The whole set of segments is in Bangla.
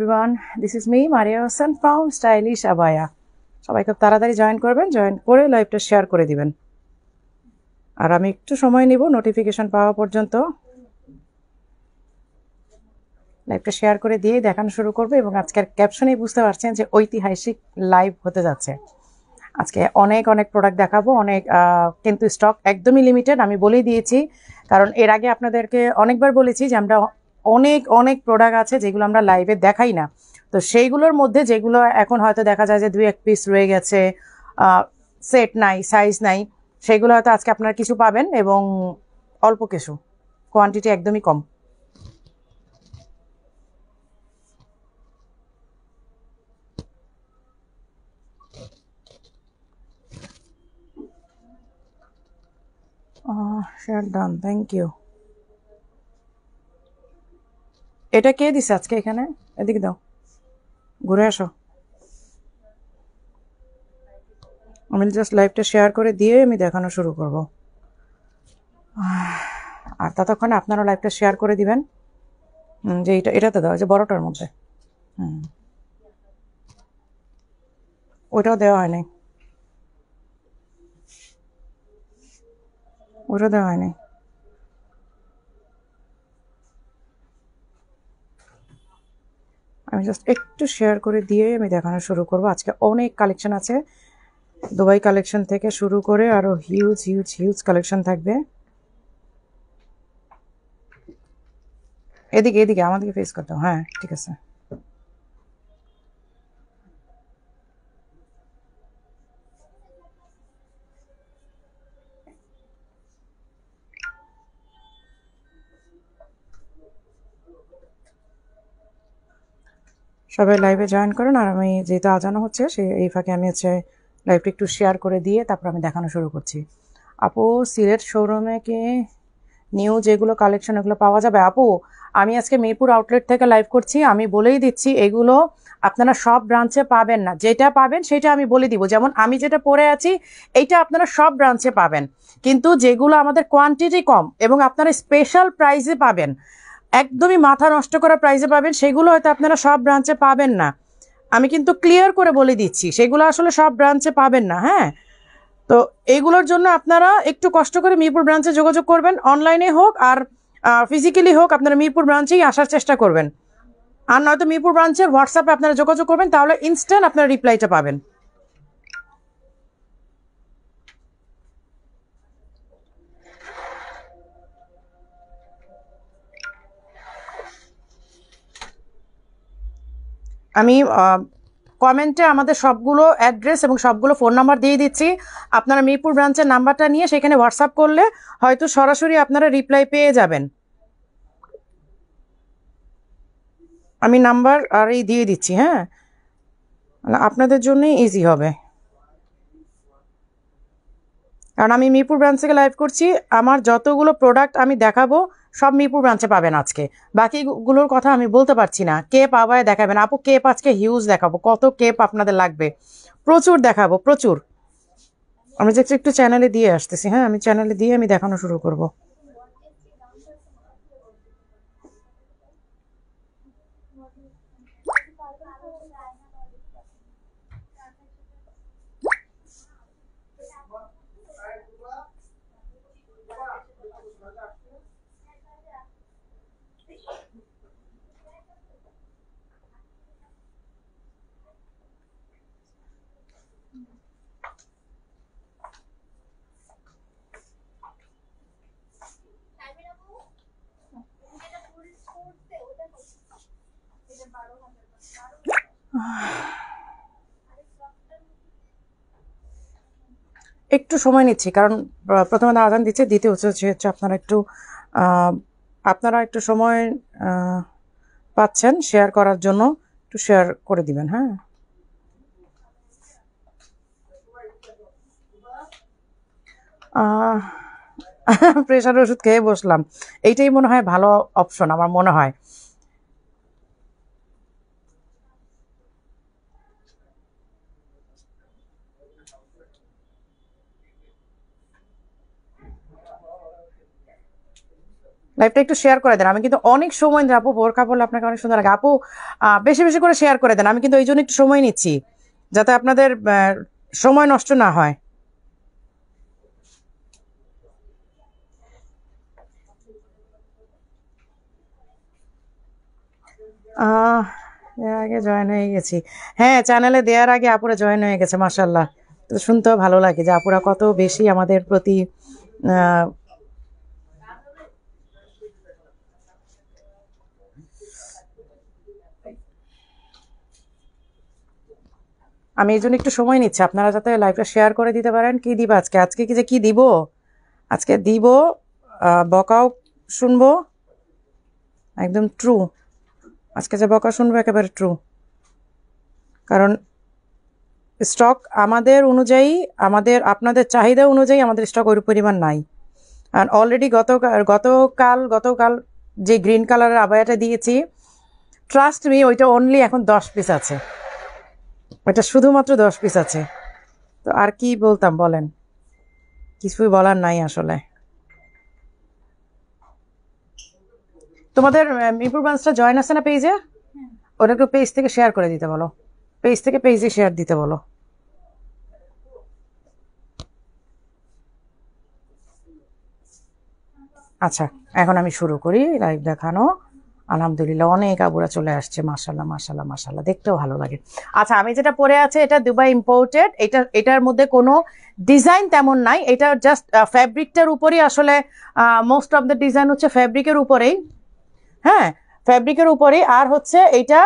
everyone, this is me Maria Hassan from Stylish Abaya. সবাই খুব তাড়াতাড়ি জয়েন করবেন, জয়েন করে লাইভটা শেয়ার করে দিবেন। আর আমি একটু সময় নিব নোটিফিকেশন পাওয়া পর্যন্ত। লাইভটা শেয়ার করে দিয়ে দেখানো শুরু করব এবং আজকের ক্যাপশনেই বুঝতে পারছেন যে ঐতিহাসিক লাইভ হতে যাচ্ছে। আজকে অনেক প্রোডাক্ট দেখাবো, কিন্তু স্টক একদমই লিমিটেড, আমি বলেই দিয়েছি। কারণ এর আগে আপনাদেরকে অনেকবার বলেছি যে আমরা অনেক প্রোডাক্ট আছে যেগুলো আমরা লাইভে দেখাই না। তো সেইগুলোর মধ্যে যেগুলো এখন হয়তো দেখা যায় যে 2-1 পিস রয়ে গেছে, সেট নাই, সাইজ নাই, সেগুলো হয়তো আজকে আপনারা কিছু পাবেন এবং অল্প কিছু, কোয়ান্টিটি একদমই কম। Share done, thank you. এটা কে দিছে আজকে এখানে? এদিকে দাও, ঘুরে আসো। আমি জাস্ট লাইভটা শেয়ার করে দিয়ে আমি দেখানো শুরু করব। আর ততক্ষণে আপনারা লাইভটা শেয়ার করে দিবেন। যে এটাতে দাও, যে বড়টার মধ্যে। ওইটাও দেওয়া হয় নাই, ওইটাও দেওয়া হয় নাই। আমি জাস্ট একটু শেয়ার করে দিয়ে আমি দেখানো শুরু করব। আজকে অনেক কালেকশন আছে, দুবাই কালেকশন থেকে শুরু করে আরো হিউজ কালেকশন থাকবে। এদিকে আমাদেরকে ফেস করতে, হ্যাঁ ঠিক আছে। সবাই লাইভে জয়েন করেন। আর আমি যেহেতু আজানো হচ্ছে, এই ফাঁকে আমি লাইভটা একটু শেয়ার করে দিয়ে তারপর আমি দেখানো শুরু করছি। আপু, সিলেট শোরুমে কি নিউ যেগুলো কালেকশন এগুলো পাওয়া যাবে? আপু, আমি আজকে মিরপুর আউটলেট থেকে লাইভ করছি, আমি বলেই দিচ্ছি এগুলো আপনারা সব ব্রাঞ্চে পাবেন না। যেটা পাবেন সেটা আমি বলে দিব। যেমন আমি যেটা পরে আছি এইটা আপনারা সব ব্রাঞ্চে পাবেন, কিন্তু যেগুলো আমাদের কোয়ান্টিটি কম এবং আপনারা স্পেশাল প্রাইসে পাবেন, একদমই মাথা নষ্ট করা প্রাইসে পাবেন, সেগুলো হয়তো আপনারা সব ব্রাঞ্চে পাবেন না। আমি কিন্তু ক্লিয়ার করে বলে দিচ্ছি সেগুলো আসলে সব ব্রাঞ্চে পাবেন না। হ্যাঁ, তো এইগুলোর জন্য আপনারা একটু কষ্ট করে মিরপুর ব্রাঞ্চে যোগাযোগ করবেন, অনলাইনে হোক আর ফিজিক্যালি হোক, আপনারা মিরপুর ব্রাঞ্চেই আসার চেষ্টা করবেন। আর নয়তো মিরপুর ব্রাঞ্চের হোয়াটসঅ্যাপে আপনারা যোগাযোগ করবেন, তাহলে ইনস্ট্যান্ট আপনারা রিপ্লাইটা পাবেন। আমি কমেন্টে আমাদের সবগুলো অ্যাড্রেস এবং সবগুলো ফোন নাম্বার দিয়ে দিচ্ছি। আপনারা মিরপুর ব্রাঞ্চের নাম্বারটা নিয়ে সেখানে হোয়াটসঅ্যাপ করলে হয়তো সরাসরি আপনারা রিপ্লাই পেয়ে যাবেন। আমি নাম্বার আর এই দিয়ে দিচ্ছি। হ্যাঁ, আপনাদের জন্যই ইজি হবে, কারণ আমি মিরপুর ব্রাঞ্চ থেকে লাইভ করছি। আমার যতগুলো প্রোডাক্ট আমি দেখাবো সব মিরপুর ব্রাঞ্চে পাবেন আজকে। বাকিগুলোর কথা আমি বলতে পারছি না। কেপ আবায় দেখাবেন আপু, কেপ আজকে হিউজ দেখাবো। কত কেপ আপনাদের লাগবে? প্রচুর দেখাবো, প্রচুর। আমি যে একটু চ্যানেলে দিয়ে আসতেছি। হ্যাঁ, আমি চ্যানেলে দিয়ে আমি দেখানো শুরু করব। একটু সময় নিচ্ছি, কারণ প্রথমে আজান দিচ্ছে, দ্বিতীয় হচ্ছে আপনারা একটু সময় পাচ্ছেন শেয়ার করার জন্য, একটু শেয়ার করে দিবেন। হ্যাঁ, প্রেশারের ওষুধ খেয়ে বসলাম, এইটাই মনে হয় ভালো অপশন আমার মনে হয়। লাইভটা একটু শেয়ার করে দেন। আমি কিন্তু অনেক সময় দিন আপু, বোরকা পরলে আপনাকে অনেক সুন্দর লাগে আপু। বেশি বেশি করে শেয়ার করে দেন। আমি কিন্তু এই জন্য একটু সময় নিচ্ছি, যাতে আপনাদের সময় নষ্ট না হয়। এর আগে জয়েন হয়ে গেছি। হ্যাঁ, চ্যানেলে দেওয়ার আগে আপুরা জয়েন হয়ে গেছে, মাশাল্লাহ। তো শুনতেও ভালো লাগে যে আপুরা কত বেশি আমাদের প্রতি আমি এই জন্য একটু সময় নিচ্ছি, আপনারা যাতে লাইভটা শেয়ার করে দিতে পারেন। কি দিব আজকে? আজকে কি যে কি দিব, আজকে দিব বকাও শুনবো, একদম ট্রু। আজকে যে বকা শুনবো একেবারে ট্রু, কারণ স্টক আমাদের অনুযায়ী, আপনাদের চাহিদা অনুযায়ী আমাদের স্টক ওই পরিমাণ নাই। আর অলরেডি গতকাল যে গ্রিন কালারের আবায়াটা দিয়েছি, ট্রাস্ট মি, ওইটা অনলি এখন 10 পিস আছে, ওইটা শুধুমাত্র 10 পিস আছে। তো আর কি বলতাম বলেন, কিছুই বলার নাই আসলে। তোমাদের মিরপুর ব্রাঞ্চটা জয়েন আছে না পেজে? ওটা একটু পেজ থেকে শেয়ার করে দিতে বলো, পেজ থেকে পেজে শেয়ার দিতে বলো। আচ্ছা, এখন আমি শুরু করি লাইভ দেখানো। আলহামদুলিল্লাহ, অনেক আবুরা চলে আসছে, মাশাল্লাহ মাশাল্লাহ মাশাল্লাহ, দেখতেও ভালো লাগে। আচ্ছা, আমি যেটা পরে আছে এটা দুবাই ইম্পোর্টেড। এটার মধ্যে কোনো ডিজাইন তেমন নাই, এটা জাস্ট ফ্যাব্রিকটার উপরই আসলে, মোস্ট অফ দ্য ডিজাইন হচ্ছে ফ্যাব্রিকের উপরেই। হ্যাঁ, ফ্যাব্রিকের উপরেই। আর হচ্ছে এটা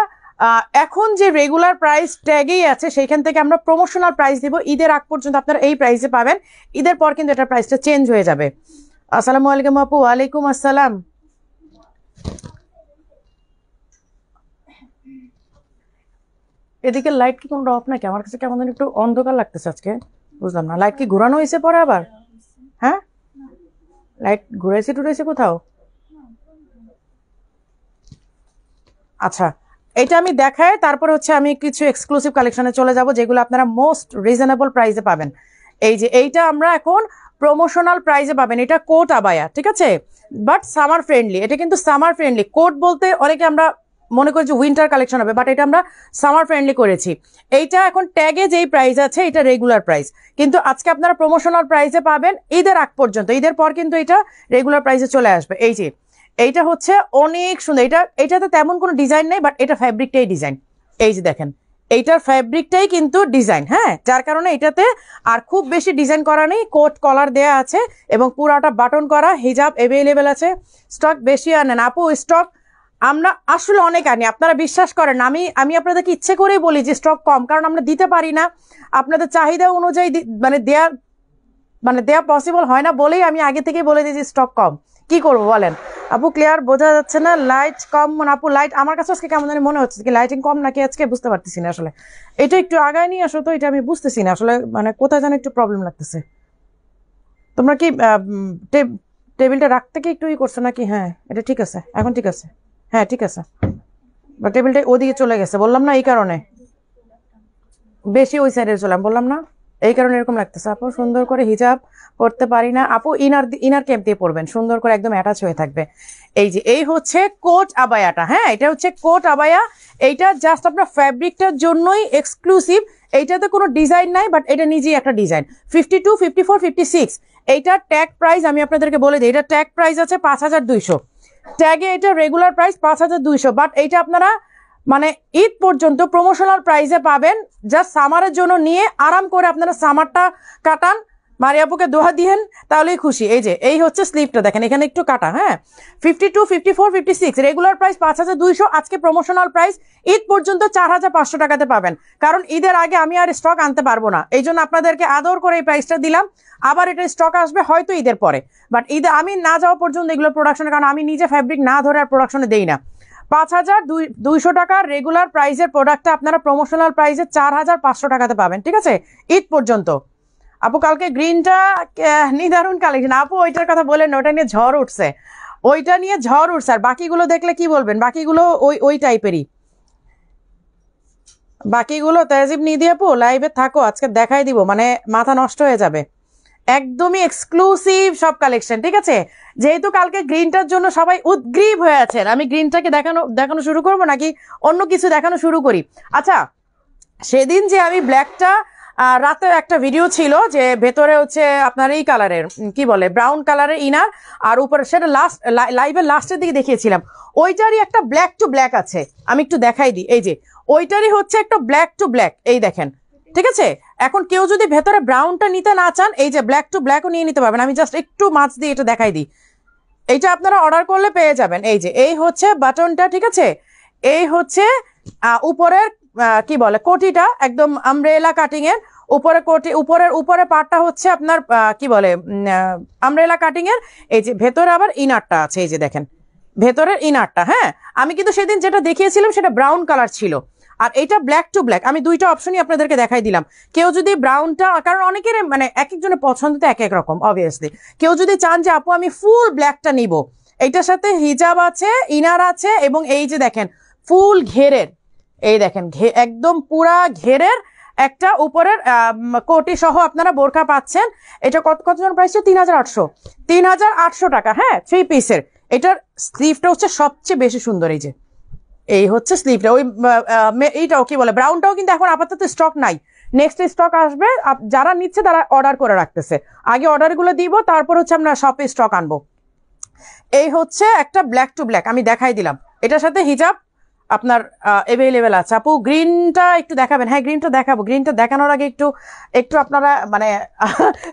এখন যে রেগুলার প্রাইস ট্যাগেই আছে, সেইখান থেকে আমরা প্রমোশনাল প্রাইস দিব। ঈদের আগ পর্যন্ত আপনারা এই প্রাইসে পাবেন, ঈদের পর কিন্তু এটার প্রাইসটা চেঞ্জ হয়ে যাবে। আসসালামু আলাইকুম আপু। ওয়ালাইকুম আসসালাম। এদিকে লাইট কি কোনো অফ নাকি? আমার কাছে কেমন যেন একটু অন্ধকার লাগতেছে আজকে, বুঝলাম না। লাইট কি ঘুরানো হয়েছে পরে আবার? হ্যাঁ, লাইট ঘুরাইছে টুরাইছে কোথাও? আচ্ছা, এটা আমি দেখাই, তারপরে হচ্ছে আমি কিছু এক্সক্লুসিভ কালেকশনে চলে যাব, যেগুলো আপনারা মোস্ট রিজনেবল প্রাইসে পাবেন। এই যে এইটা আমরা এখন প্রমোশনাল প্রাইসে পাবেন। এটা কোট আবায়া, ঠিক আছে, বাট সামার ফ্রেন্ডলি। এটা কিন্তু সামার ফ্রেন্ডলি। কোট বলতে অনেকে আমরা মনে করি যে উইন্টার কালেকশন হবে, বাট এটা আমরা সামার ফ্রেন্ডলি করেছি। এইটা এখন ট্যাগে যেই প্রাইস আছে এটা রেগুলার প্রাইস, কিন্তু আজকে আপনারা প্রমোশনাল প্রাইসে পাবেন ঈদের আগ পর্যন্ত। ঈদের পর কিন্তু এটা রেগুলার প্রাইসে চলে আসবে। এই যে এইটা হচ্ছে অনেক সুন্দর। এটাতে তেমন কোনো ডিজাইন নেই, বাট এটা ফ্যাব্রিকটাই ডিজাইন। এই যে দেখেন, এইটার ফ্যাব্রিকটাই কিন্তু ডিজাইন। হ্যাঁ, যার কারণে এটাতে আর খুব বেশি ডিজাইন করা নেই। কোট কলার দেয়া আছে এবং পুরাটা বাটন করা। হিজাব অ্যাভেলেবেল আছে। স্টক বেশি আনেন আপু, স্টক আমরা আসলে অনেক আনি, আপনারা বিশ্বাস করেন। আমি আপনাদেরকে ইচ্ছে করেই বলি যে স্টক কম, কারণ আমরা দিতে পারি না আপনাদের চাহিদা অনুযায়ী, মানে দেয়া পসিবল হয় না বলেই আমি আগে থেকে বলে দিই যে স্টক কম। কি করবো বলেন আপু? ক্লিয়ার বোঝা যাচ্ছে না? লাইট কম মানে আপু, লাইট আমার কাছে আজকে কেমন জানি মনে হচ্ছে কি লাইটিং কম নাকি আজকে, বুঝতে পারতেছি না আসলে। এটা একটু আগায় নিয়ে আসো তো, এটা আমি বুঝতেছি না আসলে, মানে কোথায় যেন একটু প্রবলেম লাগতেছে। তোমরা কি টেবিলটা রাখতে কি একটু ই করছো নাকি? হ্যাঁ, এটা ঠিক আছে, এখন ঠিক আছে। হ্যাঁ ঠিক আছে, বা টেবিলটা ওদিকে চলে গেছে, বললাম না, এই কারণে বেশি ওই সাইডে চলাম, বললাম না, এই কারণে এরকম লাগতেছে। আপু সুন্দর করে হিজাব পরতে পারি না আপু, ইনার ক্যাপ দিয়ে পরবেন, সুন্দর করে একদম অ্যাটাচ হয়ে থাকবে। এই যে এই হচ্ছে কোট আবায়াটা। হ্যাঁ, এটা হচ্ছে কোট আবায়া। এইটা জাস্ট আপনার ফ্যাব্রিকটার জন্যই এক্সক্লুসিভ। এইটাতে কোনো ডিজাইন নাই, বাট এটা নিজেই একটা ডিজাইন। 52, 54, 56 এইটার ট্যাগ প্রাইস আমি আপনাদেরকে বলে দিই। এটা ট্যাগ প্রাইস আছে 5200। ট্যাগে এটা রেগুলার প্রাইস 5200, বাট এইটা আপনারা মানে ঈদ পর্যন্ত প্রমোশনাল প্রাইসে পাবেন। জাস্ট সামারের জন্য নিয়ে আরাম করে আপনারা সামারটা কাটান, মারিয়াপুকে দোয়া দিয়েন, তাহলেই খুশি। এই যে এই হচ্ছে স্লিপটা, দেখেন এখানে একটু কাটা। হ্যাঁ, 52, 54, 56 রেগুলার প্রাইস 5200, আজকে প্রমোশনাল প্রাইস ঈদ পর্যন্ত 4500 টাকাতে পাবেন। কারণ ঈদের আগে আমি আর স্টক আনতে পারবো না, এই জন্য আপনাদেরকে আদর করে এই প্রাইসটা দিলাম। আবার এটা স্টক আসবে হয়তো ঈদের পরে, বাট ঈদে আমি না যাওয়া পর্যন্ত এগুলো প্রোডাকশনে, কারণ আমি নিজে ফ্যাব্রিক না ধরে আর প্রোডাকশনে দেই না। 5200 টাকার রেগুলার প্রাইসের প্রোডাক্টটা আপনারা প্রমোশনাল প্রাইসে 4500 টাকাতে পাবেন, ঠিক আছে, ঈদ পর্যন্ত। আপু কালকে গ্রিনটা নিদারুণ কালেকশন আপু, ওইটার কথা বলেন না, ওটা নিয়ে ঝড় উঠছে, ওইটা নিয়ে ঝড় উঠছে। আর বাকিগুলো দেখলে কি বলবেন, বাকিগুলো ওই টাইপেরই। বাকিগুলো তেজিব নিয়ে দিয়ে আপু লাইভে থাকো, আজকে দেখাই দিব, মানে মাথা নষ্ট হয়ে যাবে। একদমই এক্সক্লুসিভ সব কালেকশন, ঠিক আছে? যেহেতু কালকে গ্রিনটার জন্য সবাই উদ্গ্রীব হয়ে আছেন, আমি গ্রিনটাকে দেখানো শুরু করব নাকি অন্য কিছু দেখানো শুরু করি? আচ্ছা, সেদিন যে আমি ব্ল্যাকটা রাতে একটা ভিডিও ছিল যে ভেতরে হচ্ছে আপনার এই কালারের কি বলে ব্রাউন কালারের ইনার, আর উপরে সেটা লাস্ট লাইভের লাস্টের দিকে দেখিয়েছিলাম, ওইটারই একটা ব্ল্যাক টু ব্ল্যাক আছে। আমি একটু দেখাই দিই, এই যে ওইটারই হচ্ছে একটা ব্ল্যাক টু ব্ল্যাক, এই দেখেন, ঠিক আছে? এখন কেউ যদি ভেতরে ব্রাউনটা নিতে না চান, এই যে ব্ল্যাক টু ব্ল্যাকও নিয়ে নিতে পারবেন। আমি জাস্ট একটু মাছ দিয়ে এটা দেখাই দিই, এইটা আপনারা অর্ডার করলে পেয়ে যাবেন। এই যে এই হচ্ছে বাটনটা, ঠিক আছে? এই হচ্ছে উপরের কি বলে কোটিটা, একদম আমব্রেলা কাটিং এর উপরে কোটি, উপরে পার্টটা হচ্ছে আপনার কি বলে আমব্রেলা কাটিং এর। এই যে ভেতরে আবার ইনারটা আছে, এই যে দেখেন ভেতরের ইনারটা। হ্যাঁ, আমি কিন্তু সেদিন যেটা দেখিয়েছিলাম সেটা ব্রাউন কালার ছিল, আর এটা ব্ল্যাক টু ব্ল্যাক। আমি দুইটা অপশনই আপনাদেরকে দেখাই দিলাম। কেউ যদি ব্রাউনটা, কারণ অনেকের মানে এক একজনের পছন্দ তো এক এক রকম অবভিয়াসলি, কেউ যদি চান যে আপু আমি ফুল ব্ল্যাকটা নিব, এইটার সাথে হিজাব আছে, ইনার আছে, এবং এই যে দেখেন ফুল ঘেরের, এই দেখেন একদম পুরা ঘেরের একটা উপরের কোটি সহ আপনারা বোরকা পাচ্ছেন। এটা কত জন প্রাইস? 3800, 3800 টাকা। হ্যাঁ, 3 পিসের। এটার স্লিভটা হচ্ছে সবচেয়ে বেশি সুন্দর, এই যে এই হচ্ছে স্লিভটা। ওই এইটাও কি বলে ব্রাউনটাও কিন্তু এখন আপাতত স্টক নাই, নেক্সট স্টক আসবে। যারা নিচ্ছে তারা অর্ডার করে রাখতেছে, আগে অর্ডারগুলো দিব, তারপর হচ্ছে আমরা শপে স্টক আনবো। এই হচ্ছে একটা ব্ল্যাক টু ব্ল্যাক, আমি দেখাই দিলাম। এটার সাথে হিজাব আপনার অ্যাভেলেবেল আছে। আপু গ্রিনটা একটু দেখাবেন? হ্যাঁ, গ্রিনটা দেখাবো। গ্রিনটা দেখানোর আগে একটু আপনারা মানে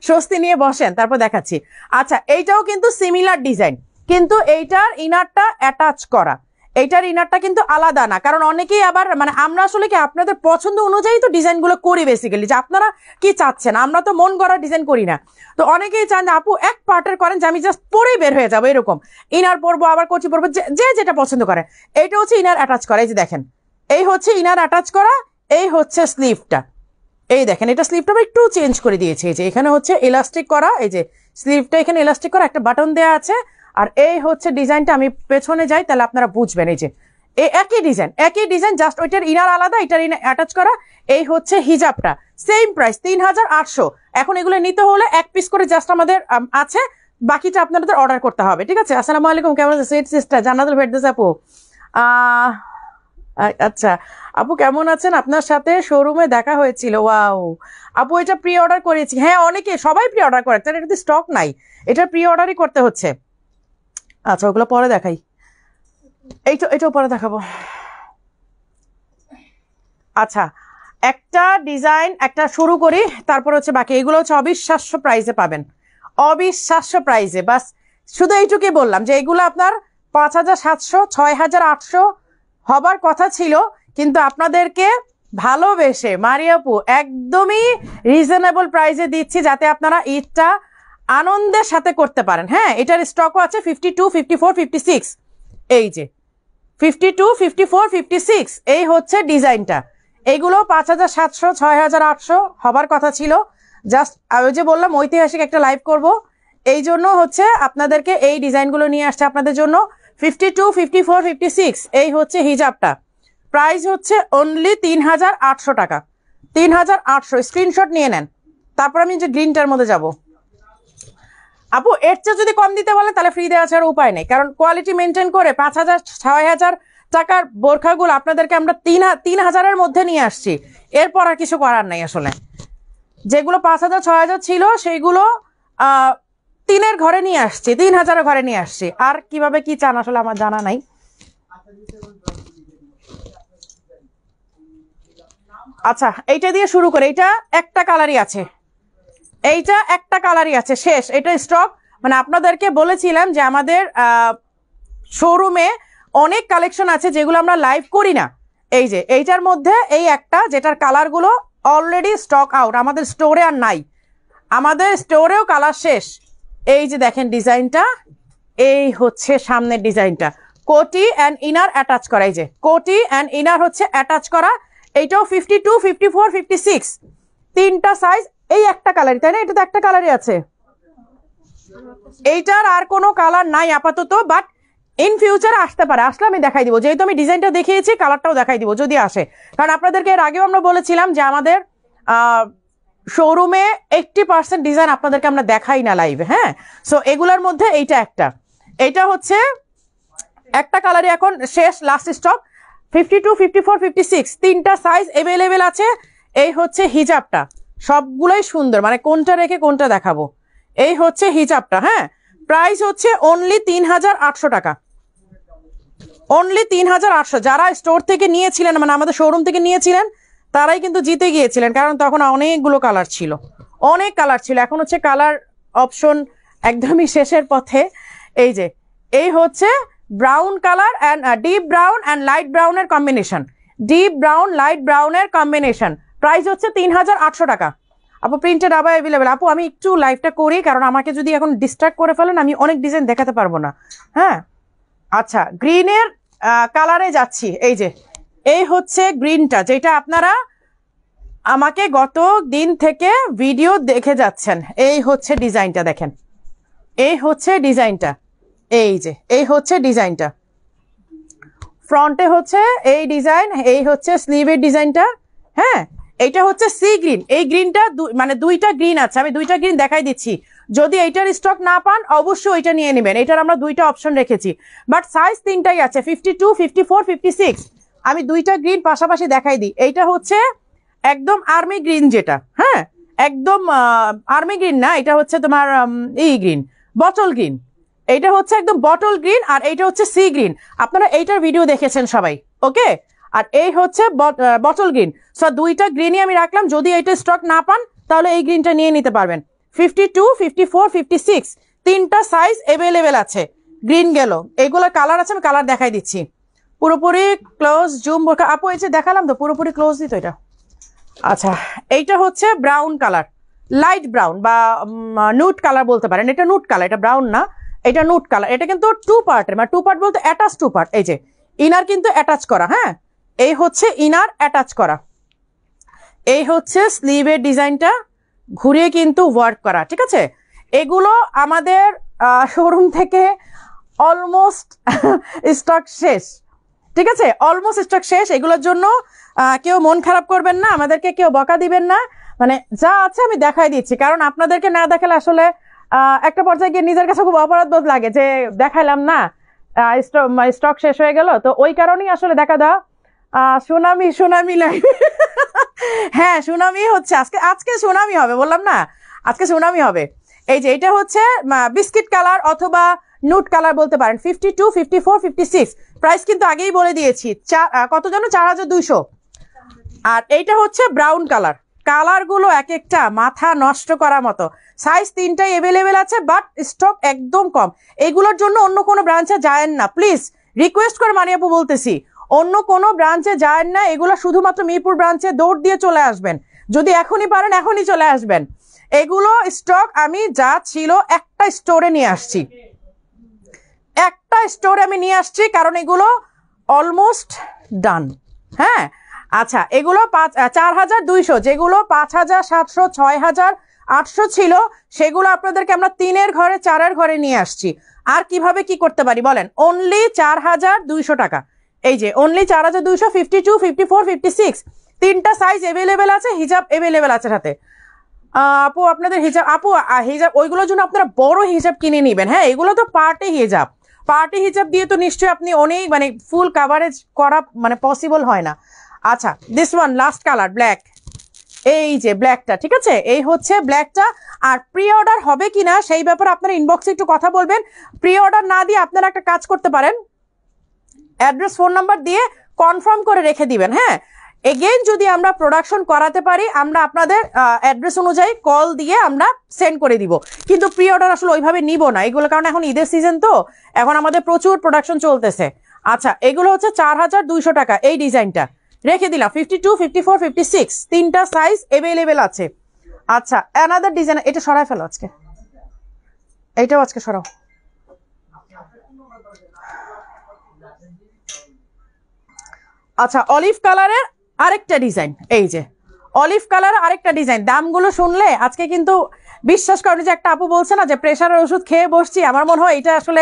স্বস্তি নিয়ে বসেন, তারপর দেখাচ্ছি। আচ্ছা, এইটাও কিন্তু সিমিলার ডিজাইন, কিন্তু এইটার ইনারটা অ্যাটাচ করা, এইটার ইনারটা কিন্তু আলাদা না। কারণ অনেকেই আবার মানে আমরা আসলে কি আপনাদের পছন্দ অনুযায়ী তো ডিজাইনগুলো করি বেসিক্যালি, যে আপনারা কি চাচ্ছেন, আমরা তো মন গড়া ডিজাইন করি না। তো অনেকেই চান যে আপু এক পার্টের করেন, যে আমি জাস্ট পরেই বের হয়ে যাবো, এরকম ইনার পরবো আবার কচি পরবো, যে যেটা পছন্দ করে। এইটা হচ্ছে ইনার অ্যাটাচ করা, এই যে দেখেন এই হচ্ছে ইনার অ্যাটাচ করা, এই হচ্ছে স্লিভটা। এই দেখেন এটা স্লিভটা একটু চেঞ্জ করে দিয়েছে, এই যে এখানে হচ্ছে ইলাস্টিক করা, এই যে স্লিভটা এখানে ইলাস্টিক করা, একটা বাটন দেওয়া আছে। আর এই হচ্ছে ডিজাইনটা, আমি পেছনে যাই তাহলে আপনারা বুঝবেন। এই যে এই একই ডিজাইন, জাস্ট ওইটার ইনার আলাদা, এটার ইনার অ্যাটাচ করা। এই হচ্ছে হিজাবটা, সেম প্রাইস 3800। এখন এগুলো নিতে হলে এক পিস করে জাস্ট আমাদের আছে, বাকিটা আপনাদের অর্ডার করতে হবে, ঠিক আছে? আসসালামু আলাইকুম, কেমন আছে সুইট সিস্টার জান্নাতুল ফেরদৌস আপু? আচ্ছা আপু কেমন আছেন? আপনার সাথে শোরুমে দেখা হয়েছিল। ওয়াও আপু, এটা প্রি অর্ডার করেছি। হ্যাঁ, অনেকে সবাই প্রি অর্ডার করে, তার এটাতে স্টক নাই, এটা প্রি অর্ডারই করতে হচ্ছে। আচ্ছা, ওগুলো পরে দেখাই, এইটাও পরে দেখাবো। আচ্ছা, একটা ডিজাইন একটা শুরু করি, তারপর হচ্ছে বাকি। এগুলো হচ্ছে অবিশ্বাস্য প্রাইসে পাবেন, অবিশ্বাস্য প্রাইসে। বাস শুধু এইটুকুই বললাম যে এগুলো আপনার 5700, 6800 হবার কথা ছিল, কিন্তু আপনাদেরকে ভালোবেসে মারিয়াপু একদমই রিজনেবল প্রাইসে দিচ্ছি, যাতে আপনারা ঈদটা আনন্দের সাথে করতে পারেন। হ্যাঁ, এটার স্টকও আছে 52, 54, 56। এই যে 52, 54, 56, এই হচ্ছে ডিজাইনটা। এইগুলো 5700, 6800 হবার কথা ছিল। জাস্ট আমি যে বললাম ঐতিহাসিক একটা লাইভ করব, এই জন্য হচ্ছে আপনাদেরকে এই ডিজাইনগুলো নিয়ে আসছে আপনাদের জন্য। 52, 54, 56, এই হচ্ছে হিজাবটা। প্রাইস হচ্ছে অনলি 3800 টাকা, 3800। স্ক্রিনশট নিয়ে নেন, তারপর আমি যে গ্রিনটার মধ্যে যাব। আপু এর চেয়ে যদি কম দিতে বলে তাহলে ফ্রি দেওয়া ছাড়া উপায় নেই, কারণ কোয়ালিটি মেনটেন করে 5000, 6000 টাকার বোরখাগুলো আপনাদেরকে আমরা 3000-এর মধ্যে নিয়ে আসছি। এরপর আর কিছু করার নাই আসলে। যেগুলো 5000, 6000 ছিল সেইগুলো 3-এর ঘরে নিয়ে আসছি, 3000-এর ঘরে নিয়ে আসছি। আর কিভাবে কি চান আসলে আমার জানা নাই। আচ্ছা, এইটা দিয়ে শুরু করে, এইটা একটা কালারই আছে, এইটা একটা কালারই আছে, শেষ। এটা স্টক মানে আপনাদেরকে বলেছিলাম যে আমাদের শোরুমে অনেক কালেকশন আছে যেগুলো আমরা লাইভ করি না। এই যে এইটার মধ্যে এই একটা, যেটার কালারগুলো অলরেডি স্টক আউট, আমাদের স্টোরে আর নাই, আমাদের স্টোরেও কালার শেষ। এই যে দেখেন ডিজাইনটা, এই হচ্ছে সামনের ডিজাইনটা, কোটি অ্যান্ড ইনার অ্যাটাচ করা। এই যে কোটি অ্যান্ড ইনার হচ্ছে অ্যাটাচ করা। এইটাও 52, 54, 56, তিনটা সাইজ। এই একটা কালারই, তাই না? এটা তো একটা কালারই আছে, এইটার আর কোনো কালার নাই আপাতত, বাট ইন ফিউচার আসতে পারে, আসলে আমি দেখাই দিব। যেহেতু আমি ডিজাইনটা দেখিয়েছি, কালারটাও দেখাই দিব যদি আসে। কারণ আপনাদেরকে এর আগেও আমরা বলেছিলাম যে আমাদের শোরুমে 80% ডিজাইন আপনাদেরকে আমরা দেখাই না লাইভে। হ্যাঁ, সো এগুলোর মধ্যে এইটা এটা হচ্ছে একটা কালারই এখন শেষ, লাস্ট স্টক। 52, 54, 56 তিনটা সাইজ অ্যাভেলেবেল আছে। এই হচ্ছে হিজাবটা, সবগুলোই সুন্দর, মানে কোনটা রেখে কোনটা দেখাবো। এই হচ্ছে হিজাবটা। হ্যাঁ, প্রাইস হচ্ছে অনলি 3800 টাকা, অনলি 3800। যারা স্টোর থেকে নিয়েছিলেন, মানে আমাদের শোরুম থেকে নিয়েছিলেন, তারাই কিন্তু জিতে গিয়েছিলেন, কারণ তখন অনেকগুলো কালার ছিল, অনেক কালার ছিল। এখন হচ্ছে কালার অপশন একদমই শেষের পথে। এই যে এই হচ্ছে brown colour and deep brown and light ব্রাউনের কম্বিনেশন, ডিপ ব্রাউন লাইট ব্রাউনের কম্বিনেশন। প্রাইস হচ্ছে 3800 টাকা। আপু প্রিন্টেড আবার অ্যাভেলেবেল। আপু আমি একটু লাইভটা করি, কারণ আমাকে যদি এখন ডিস্ট্রাক্ট করে ফেলেন আমি অনেক ডিজাইন দেখাতে পারবো না। হ্যাঁ, আচ্ছা, গ্রিনের কালারে যাচ্ছি। এই যে এই হচ্ছে গ্রিনটা, যেটা আপনারা আমাকে গত দিন থেকে ভিডিও দেখে যাচ্ছেন। এই হচ্ছে ডিজাইনটা, দেখেন, এই হচ্ছে ডিজাইনটা। এই যে এই হচ্ছে ডিজাইনটা, ফ্রন্টে হচ্ছে এই ডিজাইন, এই হচ্ছে স্লিভের ডিজাইনটা। হ্যাঁ, এইটা হচ্ছে সি গ্রিন। এই গ্রিনটা মানে দুইটা গ্রিন আছে, আমি দুইটা গ্রিন দেখাই দিচ্ছি। যদি এইটার স্টক না পান অবশ্যই ওইটা নিয়ে নেবেন। এটার আমরা দুইটা অপশন রেখেছি, বাট সাইজ তিনটাই আছে, 52, 54, 56। আমি দুইটা গ্রিন পাশাপাশি দেখাই দিই। এইটা হচ্ছে একদম আর্মি গ্রিন, যেটা হ্যাঁ একদম আর্মি গ্রিন না, এটা হচ্ছে তোমার এই গ্রিন, বটল গ্রিন। এইটা হচ্ছে একদম বটল গ্রিন, আর এইটা হচ্ছে সি গ্রিন। আপনারা এইটার ভিডিও দেখেছেন সবাই, ওকে। আর এই হচ্ছে বটল গ্রিন। সো দুইটা গ্রিনই আমি রাখলাম, যদি এইটা স্টক না পান তাহলে এই গ্রিনটা নিয়ে নিতে পারবেন। 52, 54, 56 তিনটা সাইজ অ্যাভেলেবেল আছে। গ্রিন গেল, এইগুলো কালার আছে, আমি কালার দেখাই দিচ্ছি। পুরোপুরি ক্লোজ জুম আপু, এই যে দেখালাম তো, পুরোপুরি ক্লোজ দিত এটা। আচ্ছা, এইটা হচ্ছে ব্রাউন কালার, লাইট ব্রাউন বা নুট কালার বলতে পারেন। এটা নুট কালার, এটা ব্রাউন না, এটা নুট কালার। এটা কিন্তু 2 পার্টের, মানে 2 পার্ট বলতে অ্যাটাচ 2 পার্ট। এই যে ইনার কিন্তু অ্যাটাচ করা। হ্যাঁ, এই হচ্ছে ইনার অ্যাটাচ করা। এই হচ্ছে স্লিভের ডিজাইনটা, ঘুরিয়ে কিন্তু ওয়ার্ক করা, ঠিক আছে। এগুলো আমাদের শোরুম থেকে অলমোস্ট স্টক শেষ, ঠিক আছে, অলমোস্ট স্টক শেষ। এগুলোর জন্য কেউ মন খারাপ করবেন না, আমাদেরকে কেউ বকা দিবেন না। মানে যা আছে আমি দেখাই দিচ্ছি, কারণ আপনাদেরকে না দেখালে আসলে একটা পর্যায়ে গিয়ে নিজের কাছে খুব অপরাধবোধ লাগে যে দেখাইলাম না, স্টক শেষ হয়ে গেল। তো ওই কারণেই আসলে দেখা দাও। সুনামি লাইভ হ্যাঁ, সুনামি হচ্ছে আজকে সুনামি হবে, বললাম না আজকে সুনামি হবে। এই যে এটা হচ্ছে বিস্কিট কালার অথবা নুট কালার বলতে পারেন। 52, 54, 56 প্রাইস কিন্তু আগেই বলে দিয়েছি, কত যেন 4200। আর এইটা হচ্ছে ব্রাউন কালার। কালারগুলো এক একটা মাথা নষ্ট করার মতো। সাইজ তিনটাই অ্যাভেলেবেল আছে, বাট স্টক একদম কম। এগুলোর জন্য অন্য কোনো ব্রাঞ্চে যায়েন না প্লিজ, রিকোয়েস্ট করে মানিয়াপু বলতেছি, অন্য কোনো ব্রাঞ্চে যায়েন না। এগুলো শুধুমাত্র মিরপুর ব্রাঞ্চে দৌড় দিয়ে চলে আসবেন, যদি এখনই পারেন এখনই চলে আসবেন। এগুলো স্টক আমি যা ছিল একটা স্টোরে নিয়ে আসছি, একটা স্টোরে আমি নিয়ে আসছি, কারণ এগুলো অলমোস্ট ডান। হ্যাঁ, আচ্ছা, এগুলো 4200, যেগুলো 5700, 6800 ছিল, সেগুলো আপনাদেরকে আমরা 3-এর ঘরে 4-এর ঘরে নিয়ে আসছি। আর কিভাবে কি করতে পারি বলেন, অনলি 4200 টাকা। এই যে অনলি 4200, 52, 54, 56 তিনটা সাইজ অ্যাভেলেবেল আছে, হিজাব অ্যাভেলেবেল আছে সাথে। আপু আপনাদের হিজাব, হিজাব ওইগুলোর জন্য আপনারা বড় হিজাব কিনে নিবেন। হ্যাঁ, এগুলো তো পার্টি হিজাব, পার্টি হিজাব দিয়ে তো নিশ্চয়ই আপনি অনেক মানে ফুল কাভারেজ করা মানে পসিবল হয় না। আচ্ছা, this one last colour black. এই যে ব্ল্যাকটা, ঠিক আছে, এই হচ্ছে ব্ল্যাকটা। আর প্রি অর্ডার হবে কিনা সেই ব্যাপারে আপনারা ইনবক্সে একটু কথা বলবেন। প্রি অর্ডার না দিয়ে আপনারা একটা কাজ করতে পারেন, অ্যাড্রেস ফোন নাম্বার দিয়ে কনফার্ম করে রেখে দিবেন। হ্যাঁ, এগেইন যদি আমরা প্রোডাকশন করাতে পারি, আমরা আপনাদের অ্যাড্রেস অনুযায়ী কল দিয়ে আমরা সেন্ড করে দিব। কিন্তু প্রি অর্ডার আসলে ওইভাবে নিব না এগুলো, কারণ এখন ঈদের সিজন তো, এখন আমাদের প্রচুর প্রোডাকশন চলতেছে। আচ্ছা, এগুলো হচ্ছে 4200 টাকা। এই ডিজাইনটা রেখে দিলাম। 52, 54, 56 তিনটা সাইজ অ্যাভেলেবেল আছে। আচ্ছা, অ্যানাদার ডিজাইন, এটা সরাই ফেলো আজকে, এইটাও আজকে সরাও। আচ্ছা, অলিভ কালারের আরেকটা ডিজাইন। এই যে অলিভ কালার আরেকটা ডিজাইন। দামগুলো শুনলে আজকে কিন্তু বিশ্বাস করেন, যে একটা আপু বলছে না যে প্রেশারের ওষুধ খেয়ে বসছি, আমার মনে হয় এটা আসলে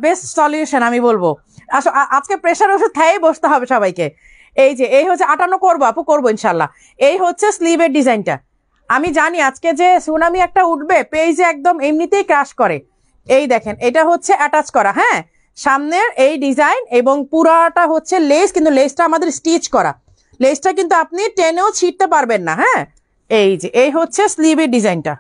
বেস্ট সলিউশন আমি বলবো। আজকে প্রেশার ওষুধ খেয়েই বসতে হবে সবাইকে। এই যে এই হচ্ছে 58 করবো আপু, করবো ইনশাল্লাহ। এই হচ্ছে স্লিভের ডিজাইনটা। আমি জানি আজকে যে সুনামি একটা উঠবে, পেজে একদম এমনিতেই ক্রাশ করে। এই দেখেন, এটা হচ্ছে অ্যাটাচ করা, হ্যাঁ, সামনের এই ডিজাইন এবং পুরাটা হচ্ছে লেস, কিন্তু লেসটা আমাদের স্টিচ করা। লেসটা কিন্তু আপনি টেনেও ছিঁড়তে পারবেন না, হ্যাঁ। এই যে এই হচ্ছে স্লিভের ডিজাইনটা,